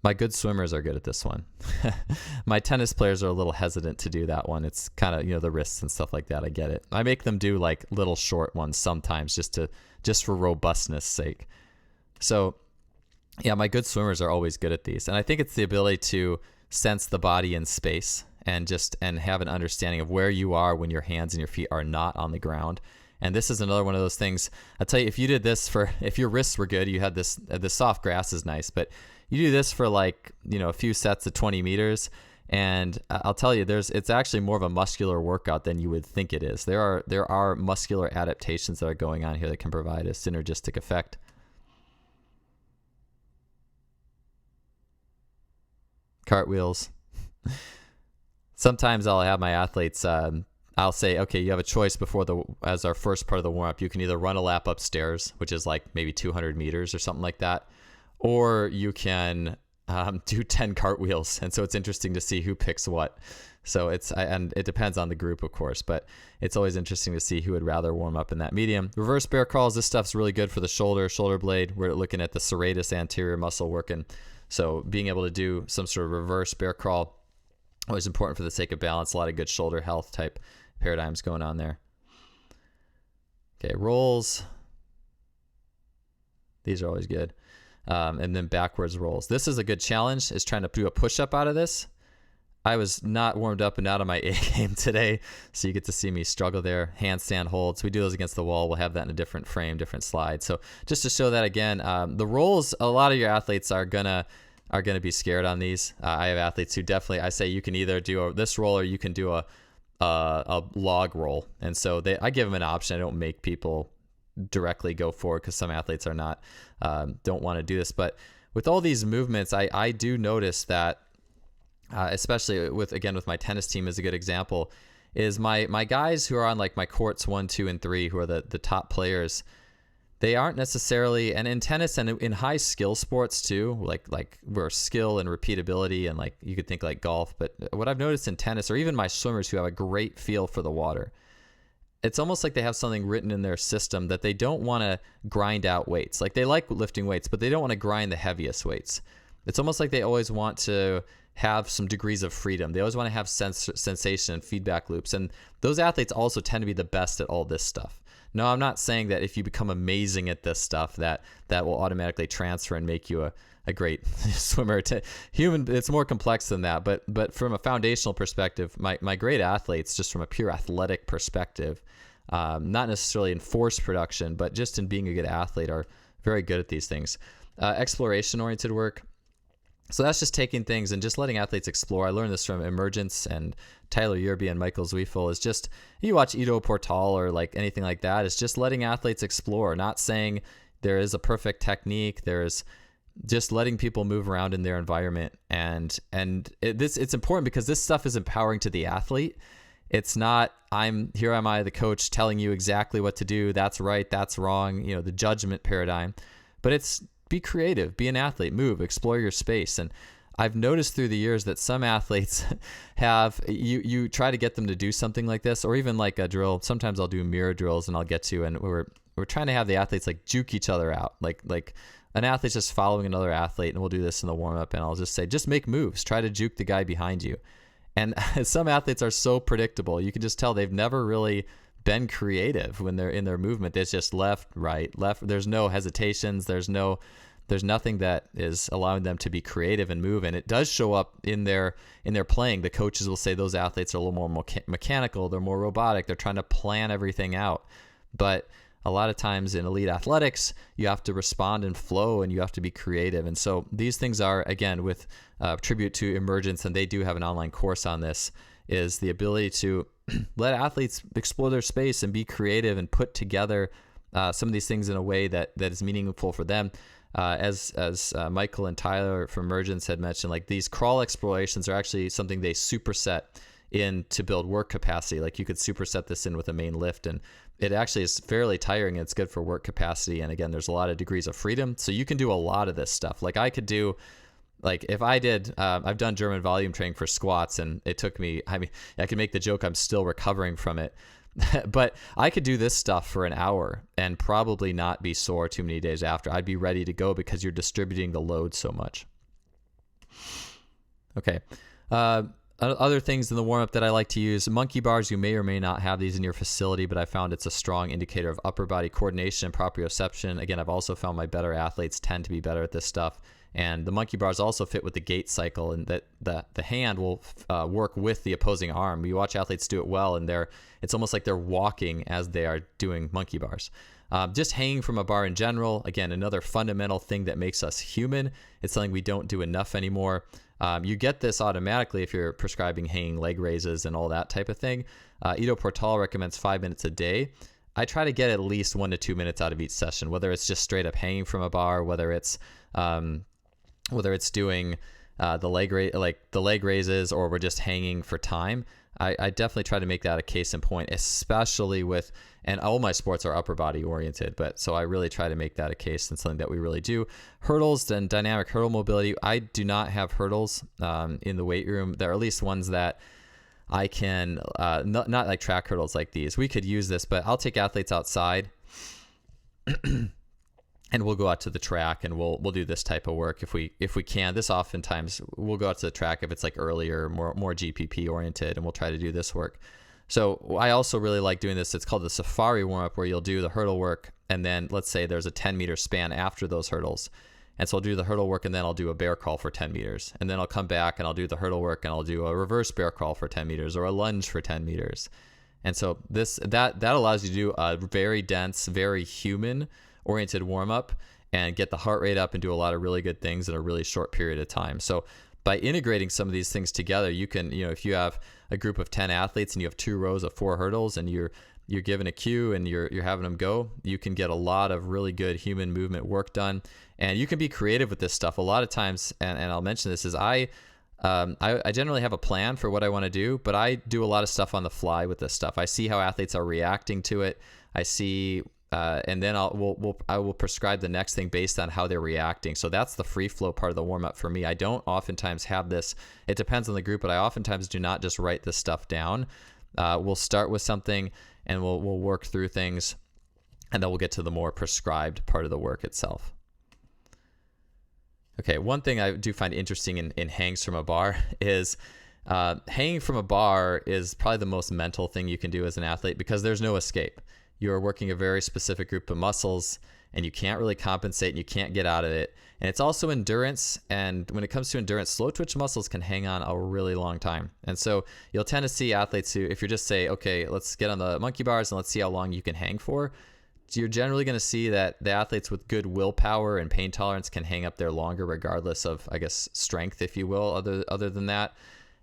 My good swimmers are good at this one. My tennis players are a little hesitant to do that one. It's kind of, the wrists and stuff like that. I get it. I make them do like little short ones sometimes just for robustness sake. So yeah, my good swimmers are always good at these. And I think it's the ability to sense the body in space and have an understanding of where you are when your hands and your feet are not on the ground. And this is another one of those things. I'll tell you, if you did this if your wrists were good, you had this, the soft grass is nice, but you do this for a few sets of 20 meters. And I'll tell you, it's actually more of a muscular workout than you would think it is. There are muscular adaptations that are going on here that can provide a synergistic effect. Cartwheels. Sometimes I'll have my athletes, I'll say, okay, you have a choice as our first part of the warm-up. You can either run a lap upstairs, which is like maybe 200 meters or something like that, or you can do 10 cartwheels. And so it's interesting to see who picks what. So and it depends on the group, of course, but it's always interesting to see who would rather warm up in that medium. Reverse bear crawls, this stuff's really good for the shoulder blade. We're looking at the serratus anterior muscle working. So being able to do some sort of reverse bear crawl, always important for the sake of balance. A lot of good shoulder health type paradigms going on there. Okay, rolls. These are always good. And then backwards rolls. This is a good challenge, is trying to do a push-up out of this. I was not warmed up and out of my A game today, so you get to see me struggle there. Handstand holds. We do those against the wall. We'll have that in a different frame, different slide. So just to show that again, the rolls, a lot of your athletes are gonna be scared on these. I have athletes who definitely, I say you can either do this roll or you can do a log roll. And so I give them an option. I don't make people directly go for it because some athletes are not, don't want to do this. But with all these movements, I do notice that, especially with my tennis team is a good example, is my guys who are on like my courts 1, 2, and 3, who are the top players, they aren't necessarily, and in tennis and in high skill sports too, like where skill and repeatability and like you could think like golf, but what I've noticed in tennis, or even my swimmers who have a great feel for the water, it's almost like they have something written in their system that they don't want to grind out weights. Like they like lifting weights, but they don't want to grind the heaviest weights. It's almost like they always want to have some degrees of freedom. They always want to have sensation and feedback loops. And those athletes also tend to be the best at all this stuff. No, I'm not saying that if you become amazing at this stuff, that will automatically transfer and make you a great swimmer. It's more complex than that. But from a foundational perspective, my great athletes, just from a pure athletic perspective, not necessarily in force production, but just in being a good athlete, are very good at these things. Exploration-oriented work. So that's just taking things and just letting athletes explore. I learned this from Emergence and Tyler Yerby and Michael Zweifel. Is just, you watch Ido Portal or like anything like that, it's just letting athletes explore, not saying there is a perfect technique. There's just letting people move around in their environment. And it's important because this stuff is empowering to the athlete. It's not, here am I, the coach, telling you exactly what to do. That's right, that's wrong, the judgment paradigm. But it's, be creative, be an athlete, move, explore your space. And I've noticed through the years that some athletes have, you try to get them to do something like this, or even like a drill. Sometimes I'll do mirror drills and I'll get to, and we're trying to have the athletes like juke each other out. Like an athlete's just following another athlete, and we'll do this in the warm up, and I'll just say, just make moves, try to juke the guy behind you. And some athletes are so predictable. You can just tell they've never really been creative when they're in their movement. It's just left, right, left. There's no hesitations. There's nothing that is allowing them to be creative and move. And it does show up in their playing. The coaches will say those athletes are a little more mechanical. They're more robotic. They're trying to plan everything out. But a lot of times in elite athletics, you have to respond and flow, and you have to be creative. And so these things are, again, with tribute to Emergence, and they do have an online course on this, is the ability to let athletes explore their space and be creative and put together some of these things in a way that is meaningful for them. As Michael and Tyler from Emergence had mentioned, like these crawl explorations are actually something they superset in to build work capacity. Like you could superset this in with a main lift, and it actually is fairly tiring. And it's good for work capacity. And again, there's a lot of degrees of freedom. So you can do a lot of this stuff. Like I could do, like if I did, I've done German volume training for squats, and it took me, I could make the joke I'm still recovering from it. But I could do this stuff for an hour and probably not be sore too many days after. I'd be ready to go because you're distributing the load so much. Okay. Other things in the warm-up that I like to use, monkey bars. You may or may not have these in your facility, but I found it's a strong indicator of upper body coordination and proprioception. Again, I've also found my better athletes tend to be better at this stuff. And the monkey bars also fit with the gait cycle, and that the hand will work with the opposing arm. You watch athletes do it well, and it's almost like they're walking as they are doing monkey bars. Just hanging from a bar in general, again, another fundamental thing that makes us human. It's something we don't do enough anymore. You get this automatically if you're prescribing hanging leg raises and all that type of thing. Ido Portal recommends 5 minutes a day. I try to get at least 1 to 2 minutes out of each session, whether it's just straight up hanging from a bar, whether it's doing the leg raises, or we're just hanging for time. I definitely try to make that a case in point, especially with, and all my sports are upper body oriented, but so I really try to make that a case and something that we really do. Hurdles and dynamic hurdle mobility. I do not have hurdles in the weight room. There are at least ones that I can, not like track hurdles like these. We could use this, but I'll take athletes outside and we'll go out to the track and we'll do this type of work if we can. This oftentimes we'll go out to the track if it's like earlier, more GPP oriented, and we'll try to do this work. So I also really like doing this. It's called the safari warm up, where you'll do the hurdle work, and then let's say there's a 10-meter span after those hurdles. And so I'll do the hurdle work, and then I'll do a bear crawl for 10 meters. And then I'll come back and I'll do the hurdle work, and I'll do a reverse bear crawl for 10 meters or a lunge for 10 meters. And so that allows you to do a very dense, very human oriented warm up and get the heart rate up and do a lot of really good things in a really short period of time. So by integrating some of these things together, you can, if you have a group of 10 athletes and you have 2 rows of 4 hurdles and you're given a cue and you're having them go, you can get a lot of really good human movement work done. And you can be creative with this stuff. A lot of times, and I'll mention this, is I generally have a plan for what I want to do, but I do a lot of stuff on the fly with this stuff. I see how athletes are reacting to it. I see, and then I will prescribe the next thing based on how they're reacting. So that's the free flow part of the warm up for me. I don't oftentimes have this. It depends on the group, but I oftentimes do not just write this stuff down. We'll start with something and we'll work through things, and then we'll get to the more prescribed part of the work itself. Okay, one thing I do find interesting in hangs from a bar is hanging from a bar is probably the most mental thing you can do as an athlete, because there's no escape. You're working a very specific group of muscles and you can't really compensate and you can't get out of it. And it's also endurance. And when it comes to endurance, slow twitch muscles can hang on a really long time. And so you'll tend to see athletes who, if you just say, okay, let's get on the monkey bars and let's see how long you can hang for, you're generally going to see that the athletes with good willpower and pain tolerance can hang up there longer, regardless of, I guess, strength, if you will, other than that.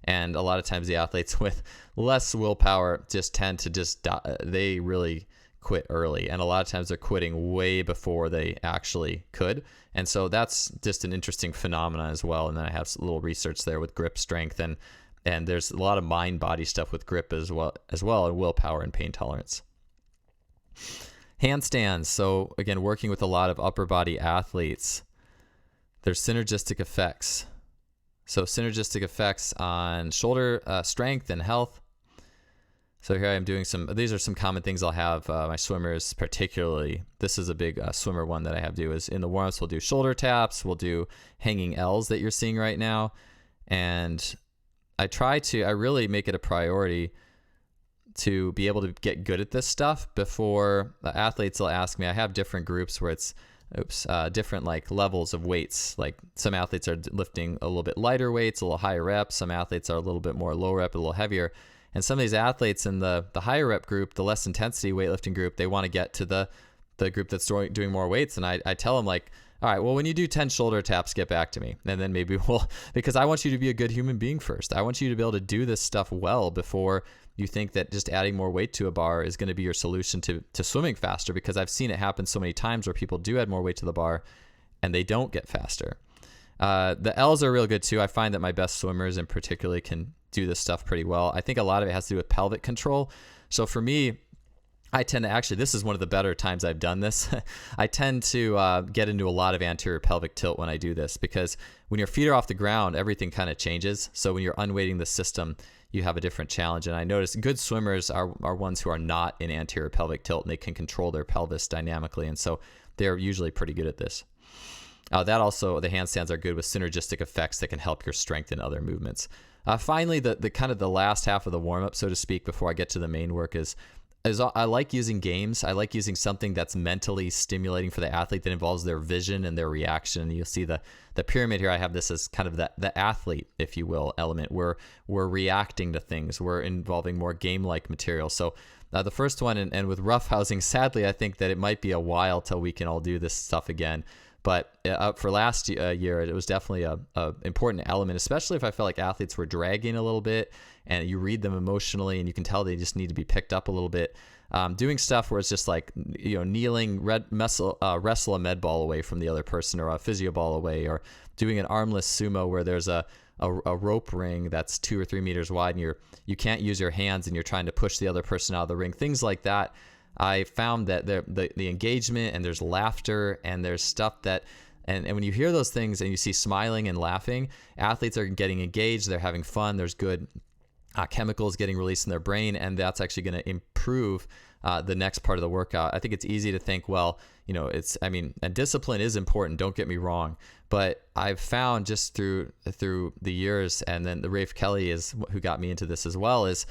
And a lot of times the athletes with less willpower just tend to just die. They really quit early, and a lot of times they're quitting way before they actually could. And so that's just an interesting phenomenon as well. And then I have a little research there with grip strength, and there's a lot of mind body stuff with grip as well, and willpower and pain tolerance. Handstands. So again, working with a lot of upper body athletes, there's synergistic effects. So synergistic effects on shoulder strength and health. So here I am doing these are some common things I'll have my swimmers, particularly, this is a big swimmer one that I have do, is in the warm-ups we'll do shoulder taps, we'll do hanging L's that you're seeing right now. And I really make it a priority to be able to get good at this stuff before athletes will ask me. I have different groups where it's different like levels of weights. Like some athletes are lifting a little bit lighter weights, a little higher reps. Some athletes are a little bit more low rep, a little heavier. And some of these athletes in the higher rep group, the less intensity weightlifting group, they want to get to the group that's doing more weights. And I tell them like, all right, well, when you do 10 shoulder taps, get back to me. And then maybe because I want you to be a good human being first. I want you to be able to do this stuff well before you think that just adding more weight to a bar is going to be your solution to swimming faster, because I've seen it happen so many times where people do add more weight to the bar and they don't get faster. The L's are real good too. I find that my best swimmers in particular can do this stuff pretty well. I think a lot of it has to do with pelvic control. So for me, I tend to actually, this is one of the better times I've done this. I tend to get into a lot of anterior pelvic tilt when I do this, because when your feet are off the ground, everything kind of changes. So when you're unweighting the system, you have a different challenge. And I notice good swimmers are ones who are not in anterior pelvic tilt, and they can control their pelvis dynamically. And so they're usually pretty good at this. That also, the handstands are good with synergistic effects that can help your strength in other movements. Finally, the kind of the last half of the warm-up, so to speak, before I get to the main work is I like using games. I like using something that's mentally stimulating for the athlete that involves their vision and their reaction. You'll see the pyramid here. I have this as kind of the athlete, if you will, element where we're reacting to things. We're involving more game-like material. So the first one, and with roughhousing, sadly, I think that it might be a while till we can all do this stuff again. But for last year, it was definitely a important element, especially if I felt like athletes were dragging a little bit and you read them emotionally and you can tell they just need to be picked up a little bit. Doing stuff where it's just like, kneeling, wrestle a med ball away from the other person, or a physio ball away, or doing an armless sumo where there's a rope ring that's 2 or 3 meters wide and you can't use your hands and you're trying to push the other person out of the ring. Things like that. I found that the engagement, and there's laughter, and there's stuff that, and when you hear those things and you see smiling and laughing, athletes are getting engaged, they're having fun, there's good chemicals getting released in their brain, and that's actually going to improve the next part of the workout. I think it's easy to think, well, and discipline is important, don't get me wrong, but I've found just through the years, and then the Rafe Kelly is who got me into this as well, is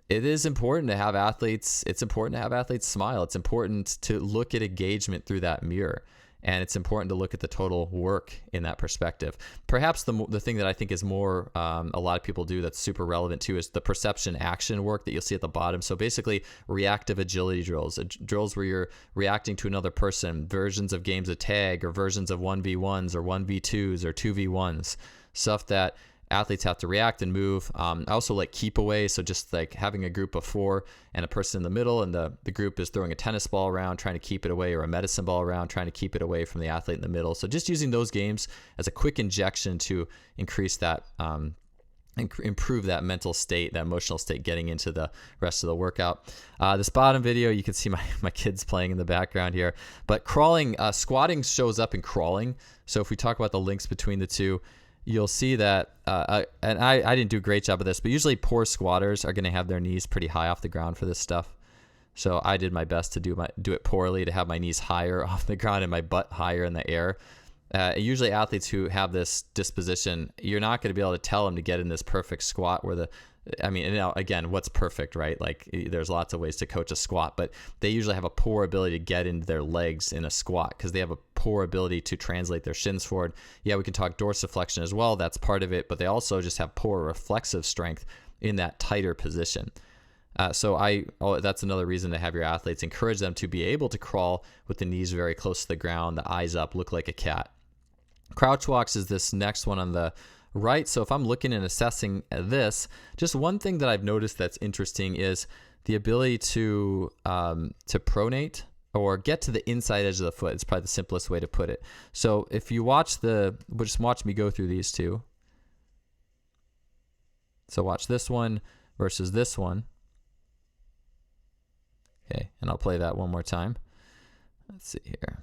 it is important to have athletes. It's important to have athletes smile. It's important to look at engagement through that mirror. And it's important to look at the total work in that perspective. Perhaps the thing that I think is more, a lot of people do that's super relevant too, is the perception action work that you'll see at the bottom. So basically reactive agility drills, drills where you're reacting to another person, versions of games of tag, or versions of 1v1s or 1v2s or 2v1s, stuff that athletes have to react and move. I also like keep away. So just like having a group of 4 and a person in the middle, and the group is throwing a tennis ball around, trying to keep it away, or a medicine ball around, trying to keep it away from the athlete in the middle. So just using those games as a quick injection to increase that, improve that mental state, that emotional state, getting into the rest of the workout. This bottom video, you can see my kids playing in the background here, but crawling, squatting shows up in crawling. So if we talk about the links between the two, you'll see that, and I didn't do a great job of this, but usually poor squatters are going to have their knees pretty high off the ground for this stuff. So I did my best to do it poorly, to have my knees higher off the ground and my butt higher in the air. Usually athletes who have this disposition, you're not going to be able to tell them to get in this perfect squat where again, what's perfect, right? Like there's lots of ways to coach a squat, but they usually have a poor ability to get into their legs in a squat because they have a poor ability to translate their shins forward. Yeah, we can talk dorsiflexion as well. That's part of it, but they also just have poor reflexive strength in that tighter position. That's another reason to have your athletes encourage them to be able to crawl with the knees very close to the ground, the eyes up, look like a cat. Crouch walks is this next one on the right. So if I'm looking and assessing this, just one thing that I've noticed that's interesting is the ability to pronate, or get to the inside edge of the foot. It's probably the simplest way to put it. So if you just watch me go through these two. So watch this one versus this one. Okay, and I'll play that one more time. Let's see here.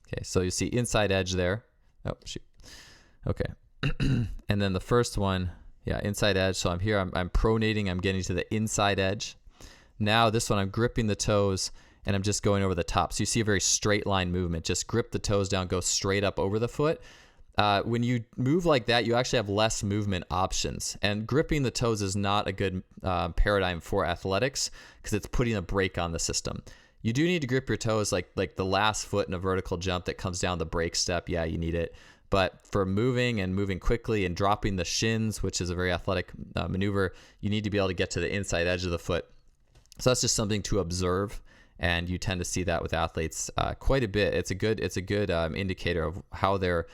Okay, so you see inside edge there Oh, shoot. Okay. And then the first one, inside edge. So I'm here, I'm pronating, I'm getting to the inside edge. Now this one, I'm gripping the toes and I'm just going over the top. So you see a very straight line movement. Just grip the toes down, go straight up over the foot. When you move like that, you actually have less movement options. And gripping the toes is not a good paradigm for athletics because it's putting a brake on the system. You do need to grip your toes like the last foot in a vertical jump that comes down the brake step. Yeah, you need it. But for moving quickly and dropping the shins, which is a very athletic maneuver, you need to be able to get to the inside edge of the foot. So that's just something to observe, and you tend to see that with athletes quite a bit. It's a good indicator of how they're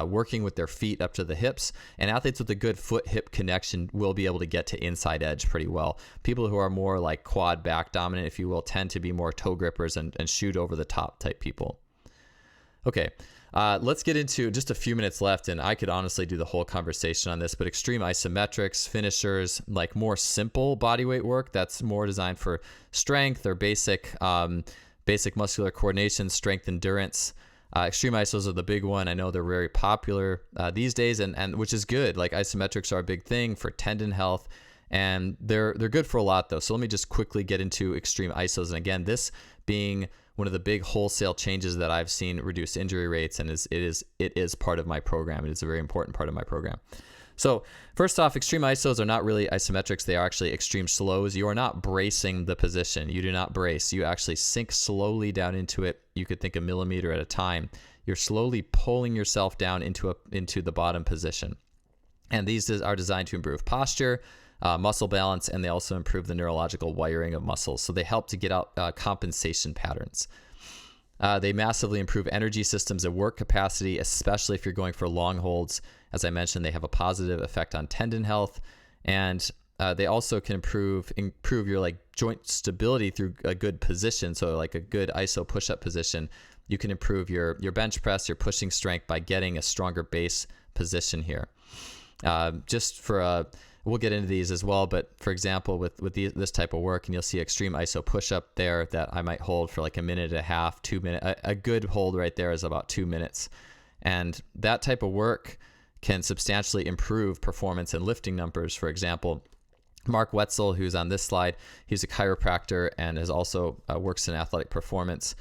working with their feet up to the hips. And athletes with a good foot-hip connection will be able to get to inside edge pretty well. People who are more like quad back dominant, if you will, tend to be more toe grippers and shoot over the top type people. Okay. Let's get into just a few minutes left, and I could honestly do the whole conversation on this, but extreme isometrics, finishers, like more simple bodyweight work that's more designed for strength or basic muscular coordination, strength, endurance. Extreme isos are the big one. I know they're very popular these days, and which is good. Like isometrics are a big thing for tendon health, and they're good for a lot though. So let me just quickly get into extreme isos, and again, this being one of the big wholesale changes that I've seen reduce injury rates, and it is part of my program. It is a very important part of my program. So first off, extreme isos are not really isometrics. They are actually extreme slows. You are not bracing the position. You do not brace. You actually sink slowly down into it. You could think a millimeter at a time. You're slowly pulling yourself down into the bottom position. And these are designed to improve posture, muscle balance, and they also improve the neurological wiring of muscles. So they help to get out compensation patterns. They massively improve energy systems and work capacity, especially if you're going for long holds. As I mentioned, they have a positive effect on tendon health, and they also can improve your like joint stability through a good position. So like a good iso push-up position, you can improve your bench press, your pushing strength by getting a stronger base position here. We'll get into these as well, but for example, with this type of work, and you'll see extreme iso push-up there that I might hold for like a minute and a half, 2 minutes. A good hold right there is about 2 minutes. And that type of work can substantially improve performance and lifting numbers. For example, Mark Wetzel, who's on this slide, he's a chiropractor and has also works in athletic performance.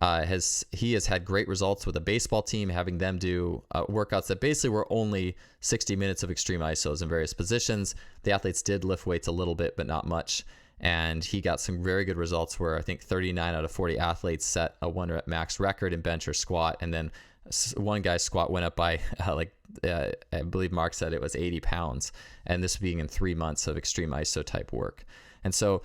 He has had great results with a baseball team, having them do workouts that basically were only 60 minutes of extreme isos in various positions. The athletes did lift weights a little bit, but not much. And he got some very good results where I think 39 out of 40 athletes set a 1 rep max record in bench or squat. And then one guy's squat went up by I believe Mark said it was 80 pounds. And this being in 3 months of extreme iso type work. And so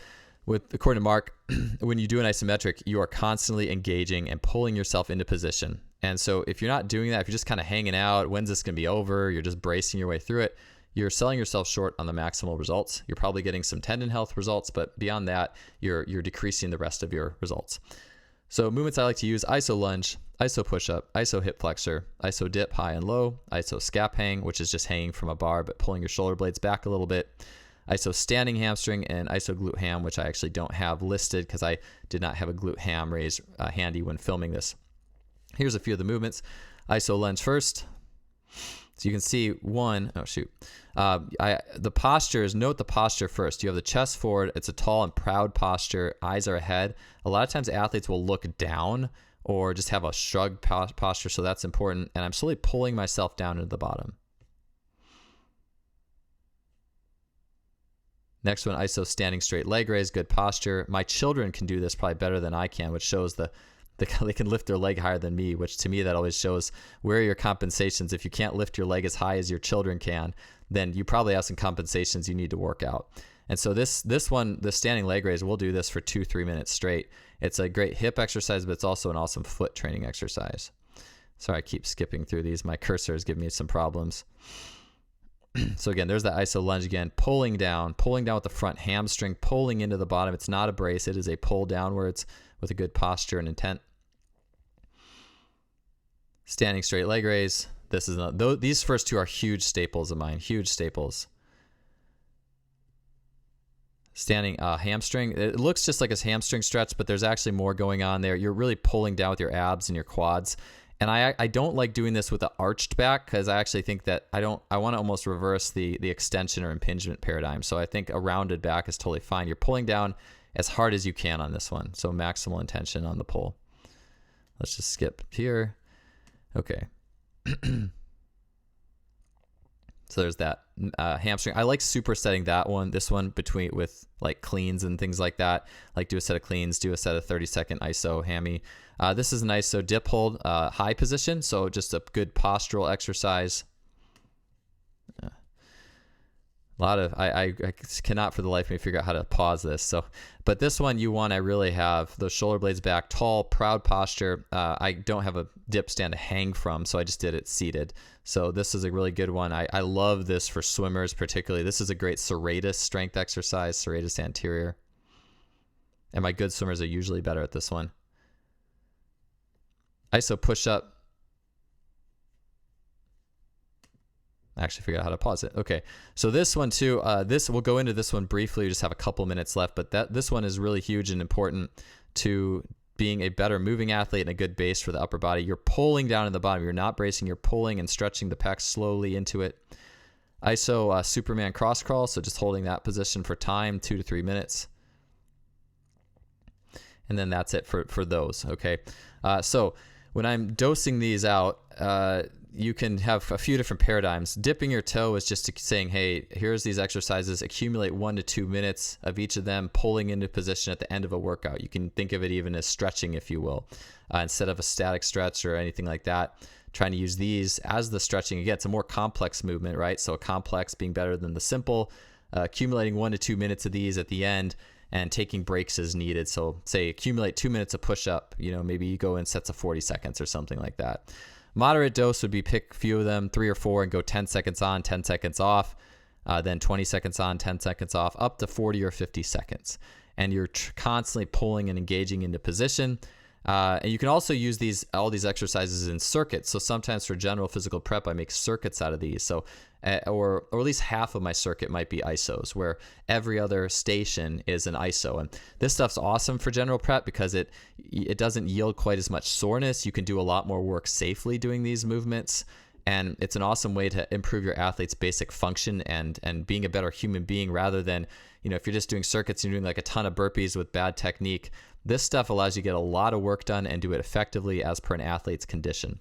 according to Mark, when you do an isometric, you are constantly engaging and pulling yourself into position. And so if you're not doing that, if you're just kind of hanging out, when's this going to be over? You're just bracing your way through it. You're selling yourself short on the maximal results. You're probably getting some tendon health results, but beyond that, you're decreasing the rest of your results. So movements I like to use: iso lunge, iso push-up, iso hip flexor, iso dip high and low, iso scap hang, which is just hanging from a bar but pulling your shoulder blades back a little bit, iso standing hamstring, and iso glute ham, which I actually don't have listed because I did not have a glute ham raised handy when filming this. Here's a few of the movements. Iso lunge first. So you can see the postures, note the posture first. You have the chest forward. It's a tall and proud posture. Eyes are ahead. A lot of times athletes will look down or just have a shrug posture, so that's important. And I'm slowly pulling myself down into the bottom. Next one, iso standing straight leg raise, good posture. My children can do this probably better than I can, which shows they can lift their leg higher than me, which to me that always shows where are your compensations. If you can't lift your leg as high as your children can, then you probably have some compensations you need to work out. And so this one, the standing leg raise, we'll do this for 2-3 minutes straight. It's a great hip exercise, but it's also an awesome foot training exercise. Sorry, I keep skipping through these. My cursor is giving me some problems. So again, there's that iso lunge again, pulling down with the front hamstring, pulling into the bottom. It's not a brace. It is a pull downwards with a good posture and intent. Standing straight leg raise. These first two are huge staples of mine, huge staples. Standing hamstring. It looks just like a hamstring stretch, but there's actually more going on there. You're really pulling down with your abs and your quads. And I don't like doing this with the arched back, because I actually think that I want to almost reverse the extension or impingement paradigm. So I think a rounded back is totally fine. You're pulling down as hard as you can on this one. So maximal intention on the pull. Let's just skip here. Okay. So there's that hamstring. I like supersetting that one, this one with like cleans and things like that. Like do a set of cleans, do a set of 30-second ISO hammy. This is an ISO dip hold, high position. So just a good postural exercise. I cannot for the life of me figure out how to pause this. So, but this one I really have those shoulder blades back, tall, proud posture. I don't have a dip stand to hang from, so I just did it seated. So this is a really good one. I love this for swimmers particularly. This is a great serratus strength exercise, serratus anterior. And my good swimmers are usually better at this one. ISO push up. Actually figure out how to pause it. Okay, so this one too, we'll go into this one briefly. We just have a couple minutes left, but this one is really huge and important to being a better moving athlete and a good base for the upper body. You're pulling down in the bottom. You're not bracing. You're pulling and stretching the pecs slowly into it. ISO Superman cross crawl, so just holding that position for time, 2 to 3 minutes. And then that's it for those, okay? So when I'm dosing these out, you can have a few different paradigms. Dipping your toe is just saying, hey, here's these exercises, accumulate 1 to 2 minutes of each of them, pulling into position at the end of a workout. You can think of it even as stretching, if you will, instead of a static stretch or anything like that. Trying to use these as the stretching. Again, it's a more complex movement, right? So a complex being better than the simple, accumulating 1 to 2 minutes of these at the end and taking breaks as needed. So say accumulate 2 minutes of push up, maybe you go in sets of 40 seconds or something like that. Moderate dose would be pick a few of them, 3 or 4, and go 10 seconds on, 10 seconds off, then 20 seconds on, 10 seconds off, up to 40 or 50 seconds. And you're constantly pulling and engaging into position. And you can also use all these exercises in circuits. So sometimes for general physical prep, I make circuits out of these. So, or at least half of my circuit might be ISOs, where every other station is an ISO. And this stuff's awesome for general prep because it doesn't yield quite as much soreness. You can do a lot more work safely doing these movements. And it's an awesome way to improve your athlete's basic function and being a better human being, rather than, if you're just doing circuits and you're doing like a ton of burpees with bad technique. This stuff allows you to get a lot of work done and do it effectively as per an athlete's condition.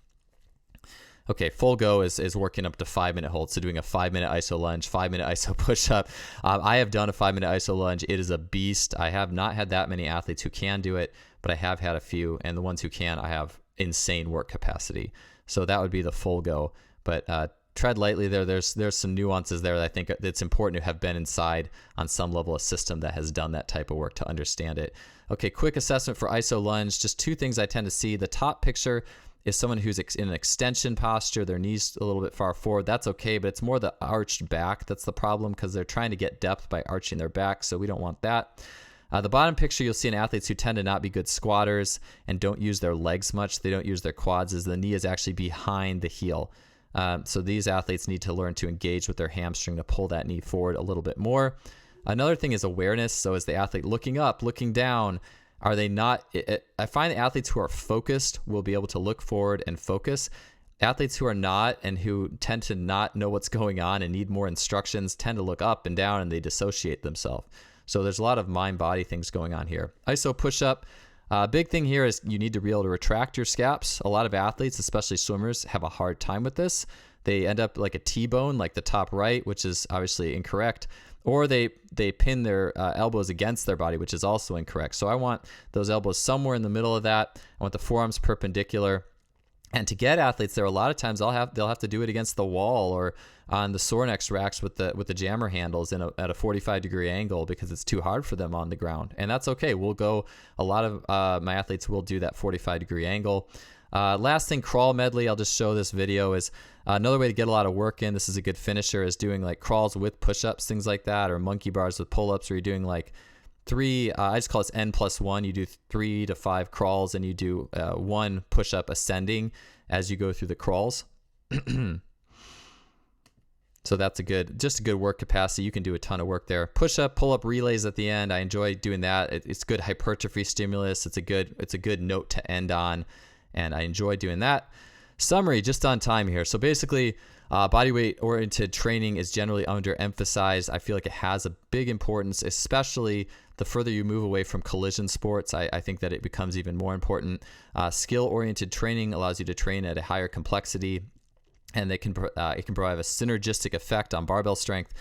Okay, full go is working up to 5-minute holds. So doing a 5-minute ISO lunge, 5-minute ISO push-up. I have done a 5-minute ISO lunge. It is a beast. I have not had that many athletes who can do it, but I have had a few. And the ones who can, I have insane work capacity. So that would be the full go. But tread lightly there. There's some nuances there that I think it's important to have been inside on some level a system that has done that type of work to understand it. Okay, quick assessment for ISO lunge. Just 2 things I tend to see. The top picture is someone who's in an extension posture, their knees a little bit far forward. That's okay, but it's more the arched back that's the problem, because they're trying to get depth by arching their back, so we don't want that. The bottom picture, you'll see in athletes who tend to not be good squatters and don't use their legs much. They don't use their quads, as the knee is actually behind the heel. So these athletes need to learn to engage with their hamstring to pull that knee forward a little bit more. Another thing is awareness. So is the athlete looking up, looking down? Are they not? I find the athletes who are focused will be able to look forward and focus. Athletes who are not and who tend to not know what's going on and need more instructions tend to look up and down and they dissociate themselves. So there's a lot of mind-body things going on here. ISO push-up. Big thing here is you need to be able to retract your scaps. A lot of athletes, especially swimmers, have a hard time with this. They end up like a T-bone, like the top right, which is obviously incorrect. Or they pin their elbows against their body, which is also incorrect. So I want those elbows somewhere in the middle of that. I want the forearms perpendicular. And to get athletes there, a lot of times they'll have to do it against the wall or on the Sornex racks with the jammer handles at a 45-degree angle, because it's too hard for them on the ground. And that's okay. We'll go. A lot of my athletes will do that 45-degree angle. Last thing, crawl medley. I'll just show this video is another way to get a lot of work in. This is a good finisher, is doing like crawls with push-ups, things like that, or monkey bars with pull-ups, where you're doing like 3, I just call this N+1. You do 3 to 5 crawls and you do 1 push-up ascending as you go through the crawls. So that's a good work capacity. You can do a ton of work there. Push-up, pull-up relays at the end. I enjoy doing that. It's good hypertrophy stimulus. It's a good note to end on, and I enjoy doing that. Summary, just on time here. So basically, body weight oriented training is generally underemphasized. I feel like it has a big importance, especially the further you move away from collision sports. I think that it becomes even more important. Skill oriented training allows you to train at a higher complexity, and it can provide a synergistic effect on barbell strength.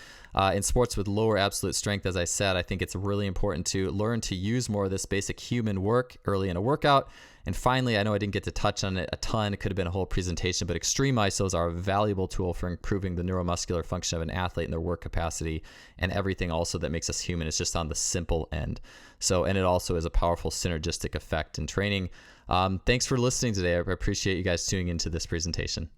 In sports with lower absolute strength, as I said, I think it's really important to learn to use more of this basic human work early in a workout. And finally, I know I didn't get to touch on it a ton. It could have been a whole presentation, but extreme isos are a valuable tool for improving the neuromuscular function of an athlete and their work capacity, and everything also that makes us human is just on the simple end. So, and it also is a powerful synergistic effect in training. Thanks for listening today. I appreciate you guys tuning into this presentation.